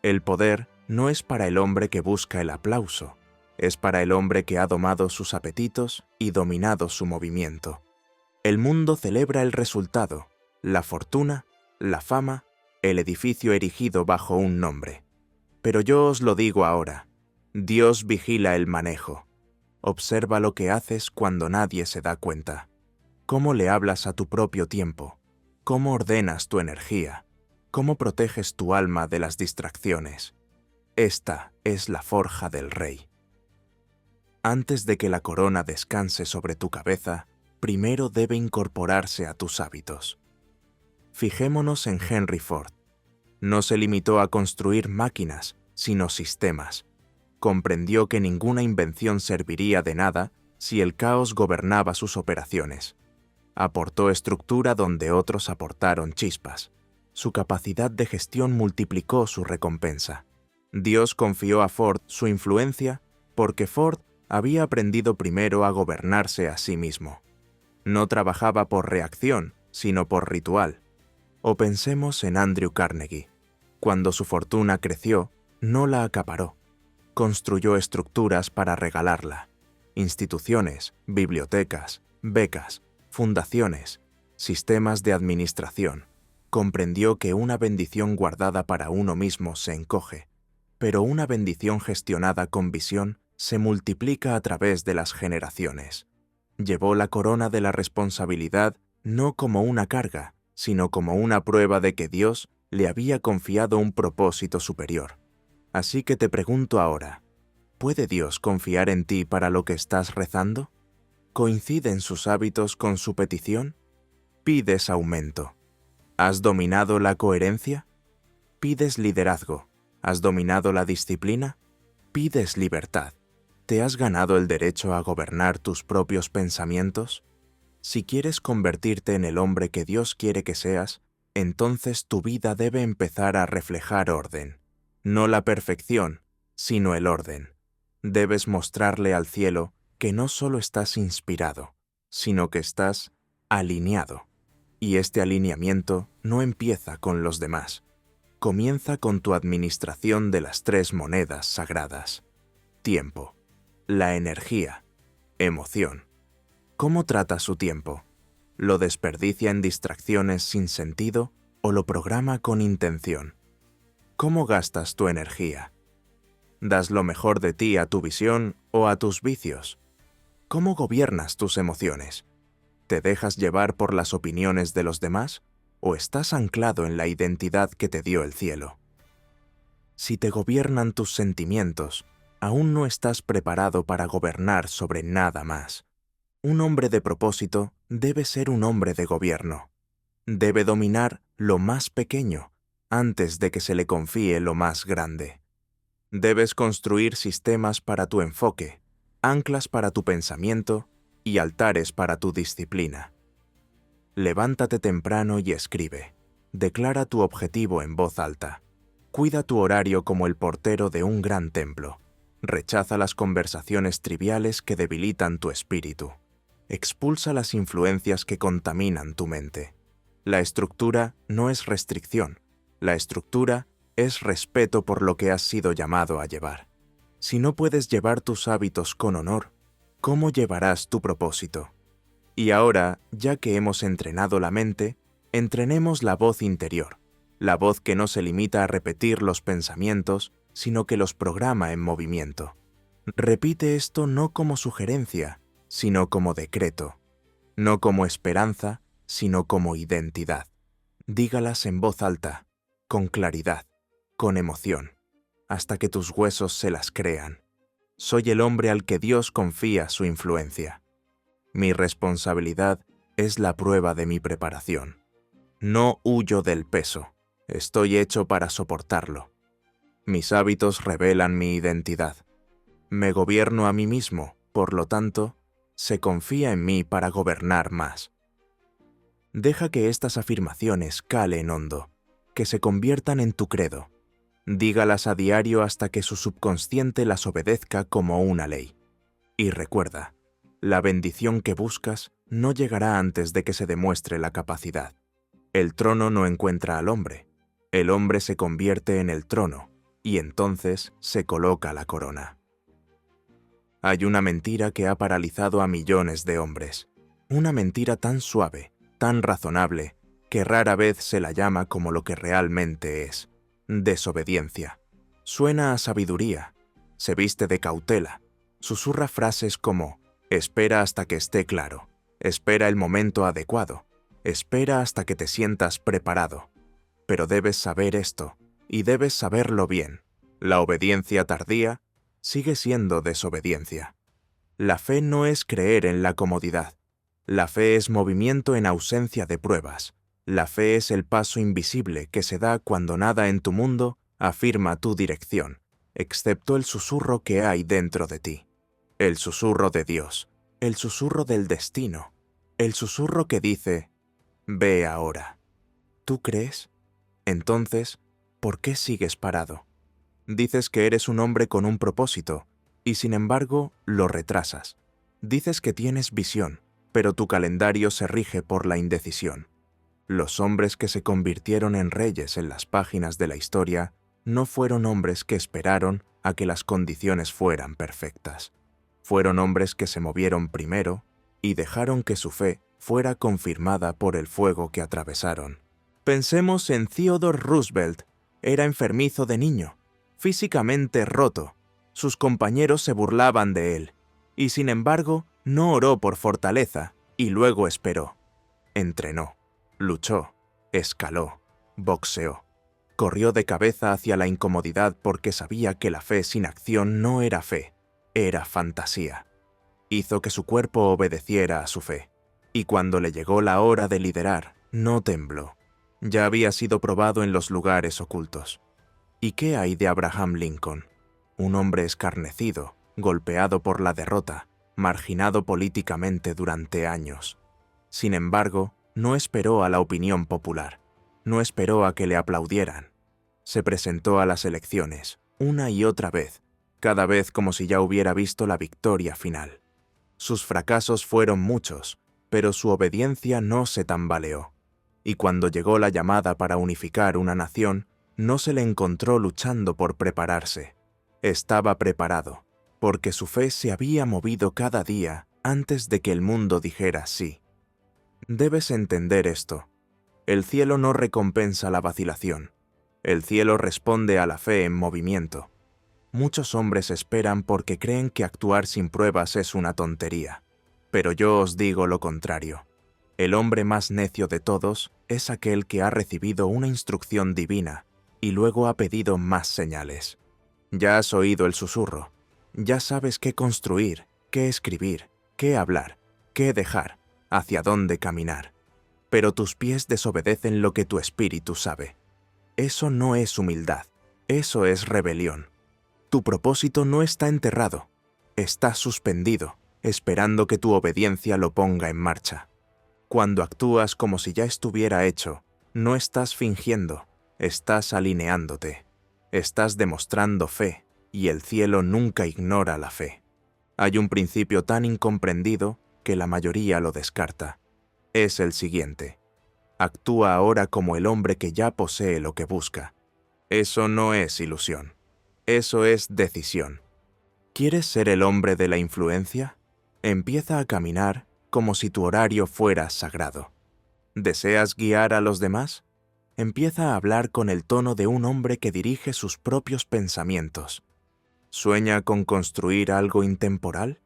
El poder no es para el hombre que busca el aplauso, es para el hombre que ha domado sus apetitos y dominado su movimiento. El mundo celebra el resultado, la fortuna, la fama, el edificio erigido bajo un nombre. Pero yo os lo digo ahora, Dios vigila el manejo. Observa lo que haces cuando nadie se da cuenta. Cómo le hablas a tu propio tiempo, cómo ordenas tu energía, cómo proteges tu alma de las distracciones. Esta es la forja del rey. Antes de que la corona descanse sobre tu cabeza, primero debe incorporarse a tus hábitos. Fijémonos en Henry Ford. No se limitó a construir máquinas, sino sistemas. Comprendió que ninguna invención serviría de nada si el caos gobernaba sus operaciones. Aportó estructura donde otros aportaron chispas. Su capacidad de gestión multiplicó su recompensa. Dios confió a Ford su influencia porque Ford había aprendido primero a gobernarse a sí mismo. No trabajaba por reacción, sino por ritual. O pensemos en Andrew Carnegie. Cuando su fortuna creció, no la acaparó. Construyó estructuras para regalarla. Instituciones, bibliotecas, becas, fundaciones, sistemas de administración. Comprendió que una bendición guardada para uno mismo se encoge, pero una bendición gestionada con visión se multiplica a través de las generaciones. Llevó la corona de la responsabilidad no como una carga, sino como una prueba de que Dios le había confiado un propósito superior. Así que te pregunto ahora, ¿puede Dios confiar en ti para lo que estás rezando? ¿Coinciden sus hábitos con su petición? ¿Pides aumento? ¿Has dominado la coherencia? ¿Pides liderazgo? ¿Has dominado la disciplina? ¿Pides libertad? ¿Te has ganado el derecho a gobernar tus propios pensamientos? Si quieres convertirte en el hombre que Dios quiere que seas, entonces tu vida debe empezar a reflejar orden. No la perfección, sino el orden. Debes mostrarle al cielo que no solo estás inspirado, sino que estás alineado. Y este alineamiento no empieza con los demás. Comienza con tu administración de las 3 monedas sagradas: tiempo, la energía, emoción. ¿Cómo trata su tiempo? ¿Lo desperdicia en distracciones sin sentido o lo programa con intención? ¿Cómo gastas tu energía? ¿Das lo mejor de ti a tu visión o a tus vicios? ¿Cómo gobiernas tus emociones? ¿Te dejas llevar por las opiniones de los demás o estás anclado en la identidad que te dio el cielo? Si te gobiernan tus sentimientos, aún no estás preparado para gobernar sobre nada más. Un hombre de propósito debe ser un hombre de gobierno. Debe dominar lo más pequeño antes de que se le confíe lo más grande. Debes construir sistemas para tu enfoque, anclas para tu pensamiento y altares para tu disciplina. Levántate temprano y escribe. Declara tu objetivo en voz alta. Cuida tu horario como el portero de un gran templo. Rechaza las conversaciones triviales que debilitan tu espíritu. Expulsa las influencias que contaminan tu mente. La estructura no es restricción. La estructura es respeto por lo que has sido llamado a llevar. Si no puedes llevar tus hábitos con honor, ¿cómo llevarás tu propósito? Y ahora, ya que hemos entrenado la mente, entrenemos la voz interior, la voz que no se limita a repetir los pensamientos, sino que los programa en movimiento. Repite esto no como sugerencia, sino como decreto, no como esperanza, sino como identidad. Dígalas en voz alta, con claridad, con emoción, hasta que tus huesos se las crean. Soy el hombre al que Dios confía su influencia. Mi responsabilidad es la prueba de mi preparación. No huyo del peso, estoy hecho para soportarlo. Mis hábitos revelan mi identidad. Me gobierno a mí mismo, por lo tanto, se confía en mí para gobernar más. Deja que estas afirmaciones calen hondo, que se conviertan en tu credo. Dígalas a diario hasta que su subconsciente las obedezca como una ley. Y recuerda, la bendición que buscas no llegará antes de que se demuestre la capacidad. El trono no encuentra al hombre. El hombre se convierte en el trono, y entonces se coloca la corona. Hay una mentira que ha paralizado a millones de hombres. Una mentira tan suave, tan razonable, que rara vez se la llama como lo que realmente es: desobediencia. Suena a sabiduría, se viste de cautela, susurra frases como: espera hasta que esté claro, espera el momento adecuado, espera hasta que te sientas preparado. Pero debes saber esto, y debes saberlo bien. La obediencia tardía sigue siendo desobediencia. La fe no es creer en la comodidad. La fe es movimiento en ausencia de pruebas. La fe es el paso invisible que se da cuando nada en tu mundo afirma tu dirección, excepto el susurro que hay dentro de ti. El susurro de Dios, el susurro del destino, el susurro que dice, ve ahora. ¿Tú crees? Entonces, ¿por qué sigues parado? Dices que eres un hombre con un propósito, y sin embargo, lo retrasas. Dices que tienes visión, pero tu calendario se rige por la indecisión. Los hombres que se convirtieron en reyes en las páginas de la historia no fueron hombres que esperaron a que las condiciones fueran perfectas. Fueron hombres que se movieron primero y dejaron que su fe fuera confirmada por el fuego que atravesaron. Pensemos en Theodore Roosevelt. Era enfermizo de niño, físicamente roto. Sus compañeros se burlaban de él, y sin embargo no oró por fortaleza y luego esperó. Entrenó, luchó, escaló, boxeó. Corrió de cabeza hacia la incomodidad porque sabía que la fe sin acción no era fe, era fantasía. Hizo que su cuerpo obedeciera a su fe, y cuando le llegó la hora de liderar, no tembló. Ya había sido probado en los lugares ocultos. ¿Y qué hay de Abraham Lincoln? Un hombre escarnecido, golpeado por la derrota, marginado políticamente durante años. Sin embargo, no esperó a la opinión popular, no esperó a que le aplaudieran. Se presentó a las elecciones, una y otra vez, cada vez como si ya hubiera visto la victoria final. Sus fracasos fueron muchos, pero su obediencia no se tambaleó. Y cuando llegó la llamada para unificar una nación, no se le encontró luchando por prepararse. Estaba preparado, porque su fe se había movido cada día antes de que el mundo dijera sí. Debes entender esto. El cielo no recompensa la vacilación. El cielo responde a la fe en movimiento. Muchos hombres esperan porque creen que actuar sin pruebas es una tontería. Pero yo os digo lo contrario. El hombre más necio de todos es aquel que ha recibido una instrucción divina y luego ha pedido más señales. Ya has oído el susurro. Ya sabes qué construir, qué escribir, qué hablar, qué dejar, hacia dónde caminar. Pero tus pies desobedecen lo que tu espíritu sabe. Eso no es humildad, eso es rebelión. Tu propósito no está enterrado, está suspendido, esperando que tu obediencia lo ponga en marcha. Cuando actúas como si ya estuviera hecho, no estás fingiendo, estás alineándote. Estás demostrando fe, y el cielo nunca ignora la fe. Hay un principio tan incomprendido que la mayoría lo descarta. Es el siguiente. Actúa ahora como el hombre que ya posee lo que busca. Eso no es ilusión. Eso es decisión. ¿Quieres ser el hombre de la influencia? Empieza a caminar como si tu horario fuera sagrado. ¿Deseas guiar a los demás? Empieza a hablar con el tono de un hombre que dirige sus propios pensamientos. ¿Sueña con construir algo intemporal?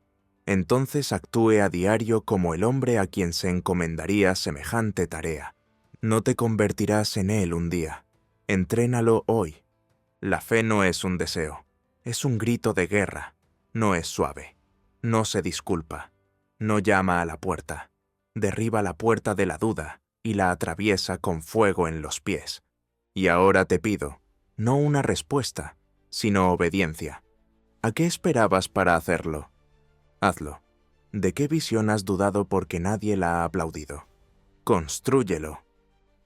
Entonces actúe a diario como el hombre a quien se encomendaría semejante tarea. No te convertirás en él un día. Entrénalo hoy. La fe no es un deseo, es un grito de guerra. No es suave, no se disculpa, no llama a la puerta. Derriba la puerta de la duda y la atraviesa con fuego en los pies. Y ahora te pido, no una respuesta, sino obediencia. ¿A qué esperabas para hacerlo? Hazlo. ¿De qué visión has dudado porque nadie la ha aplaudido? Constrúyelo.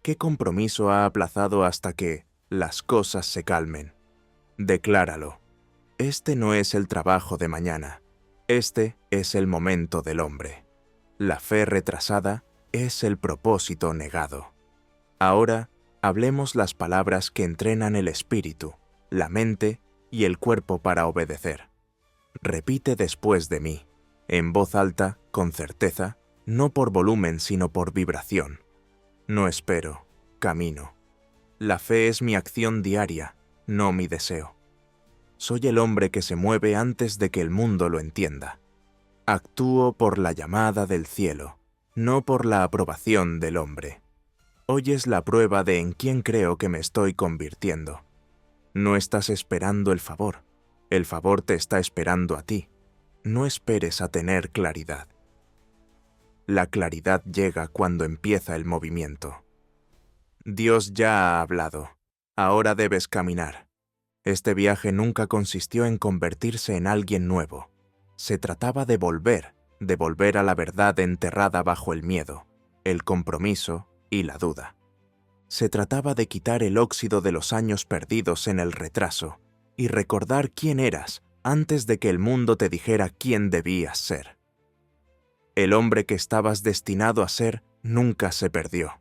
¿Qué compromiso ha aplazado hasta que las cosas se calmen? Decláralo. Este no es el trabajo de mañana. Este es el momento del hombre. La fe retrasada es el propósito negado. Ahora, hablemos las palabras que entrenan el espíritu, la mente y el cuerpo para obedecer. Repite después de mí, en voz alta, con certeza, no por volumen sino por vibración. No espero, camino. La fe es mi acción diaria, no mi deseo. Soy el hombre que se mueve antes de que el mundo lo entienda. Actúo por la llamada del cielo, no por la aprobación del hombre. Hoy es la prueba de en quién creo que me estoy convirtiendo. No estás esperando el favor te está esperando a ti. No esperes a tener claridad. La claridad llega cuando empieza el movimiento. Dios ya ha hablado. Ahora debes caminar. Este viaje nunca consistió en convertirse en alguien nuevo. Se trataba de volver a la verdad enterrada bajo el miedo, el compromiso y la duda. Se trataba de quitar el óxido de los años perdidos en el retraso y recordar quién eras antes de que el mundo te dijera quién debías ser. El hombre que estabas destinado a ser nunca se perdió.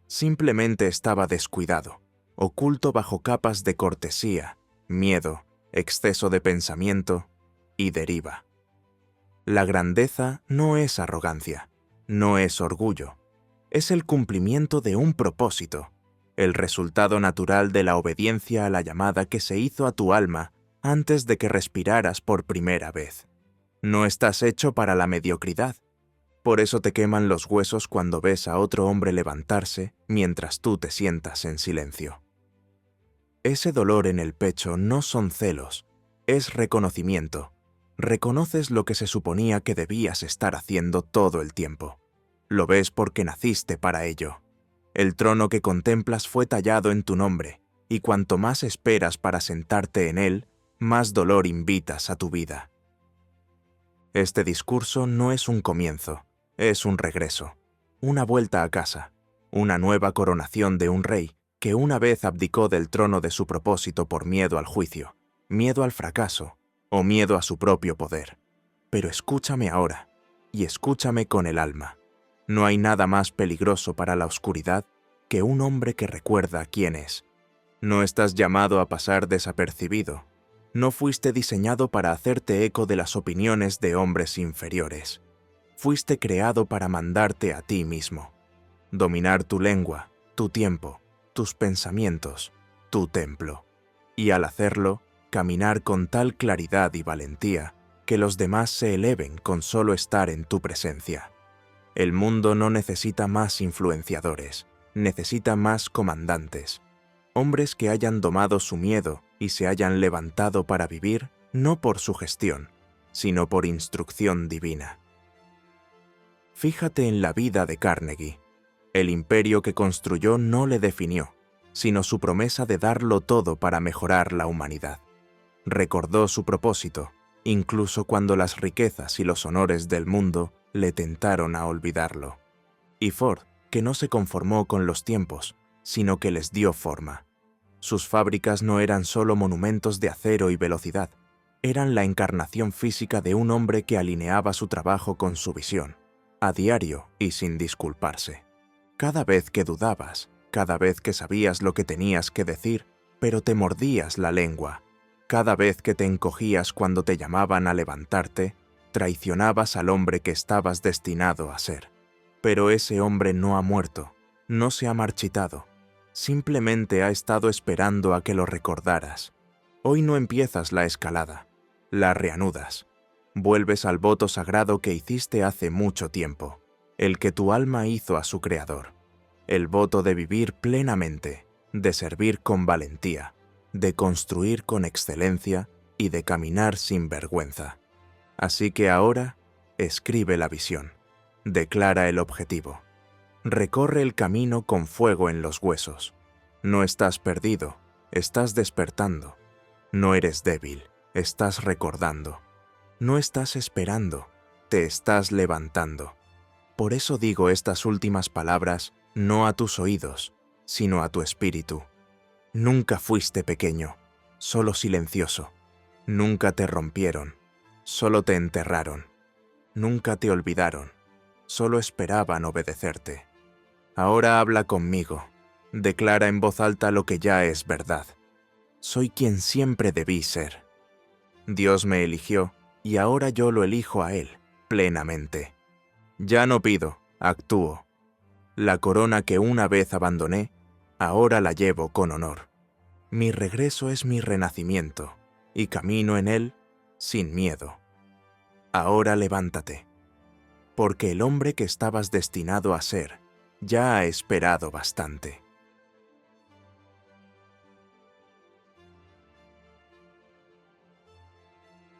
Simplemente estaba descuidado, oculto bajo capas de cortesía, miedo, exceso de pensamiento y deriva. La grandeza no es arrogancia, no es orgullo, es el cumplimiento de un propósito, el resultado natural de la obediencia a la llamada que se hizo a tu alma antes de que respiraras por primera vez. No estás hecho para la mediocridad. Por eso te queman los huesos cuando ves a otro hombre levantarse mientras tú te sientas en silencio. Ese dolor en el pecho no son celos, es reconocimiento. Reconoces lo que se suponía que debías estar haciendo todo el tiempo. Lo ves porque naciste para ello. El trono que contemplas fue tallado en tu nombre, y cuanto más esperas para sentarte en él, más dolor invitas a tu vida. Este discurso no es un comienzo. Es un regreso, una vuelta a casa, una nueva coronación de un rey que una vez abdicó del trono de su propósito por miedo al juicio, miedo al fracaso o miedo a su propio poder. Pero escúchame ahora, y escúchame con el alma. No hay nada más peligroso para la oscuridad que un hombre que recuerda quién es. No estás llamado a pasar desapercibido. No fuiste diseñado para hacerte eco de las opiniones de hombres inferiores. Fuiste creado para mandarte a ti mismo, dominar tu lengua, tu tiempo, tus pensamientos, tu templo, y al hacerlo, caminar con tal claridad y valentía que los demás se eleven con solo estar en tu presencia. El mundo no necesita más influenciadores, necesita más comandantes, hombres que hayan domado su miedo y se hayan levantado para vivir no por sugestión, sino por instrucción divina. Fíjate en la vida de Carnegie. El imperio que construyó no le definió, sino su promesa de darlo todo para mejorar la humanidad. Recordó su propósito, incluso cuando las riquezas y los honores del mundo le tentaron a olvidarlo. Y Ford, que no se conformó con los tiempos, sino que les dio forma. Sus fábricas no eran solo monumentos de acero y velocidad, eran la encarnación física de un hombre que alineaba su trabajo con su visión, a diario y sin disculparse. Cada vez que dudabas, cada vez que sabías lo que tenías que decir, pero te mordías la lengua, cada vez que te encogías cuando te llamaban a levantarte, traicionabas al hombre que estabas destinado a ser. Pero ese hombre no ha muerto, no se ha marchitado, simplemente ha estado esperando a que lo recordaras. Hoy no empiezas la escalada, la reanudas. Vuelves al voto sagrado que hiciste hace mucho tiempo, el que tu alma hizo a su creador. El voto de vivir plenamente, de servir con valentía, de construir con excelencia y de caminar sin vergüenza. Así que ahora, escribe la visión, declara el objetivo. Recorre el camino con fuego en los huesos. No estás perdido, estás despertando. No eres débil, estás recordando. No estás esperando, te estás levantando. Por eso digo estas últimas palabras no a tus oídos, sino a tu espíritu. Nunca fuiste pequeño, solo silencioso. Nunca te rompieron, solo te enterraron. Nunca te olvidaron, solo esperaban obedecerte. Ahora habla conmigo, declara en voz alta lo que ya es verdad. Soy quien siempre debí ser. Dios me eligió, y ahora yo lo elijo a Él, plenamente. Ya no pido, actúo. La corona que una vez abandoné, ahora la llevo con honor. Mi regreso es mi renacimiento, y camino en él sin miedo. Ahora levántate, porque el hombre que estabas destinado a ser ya ha esperado bastante.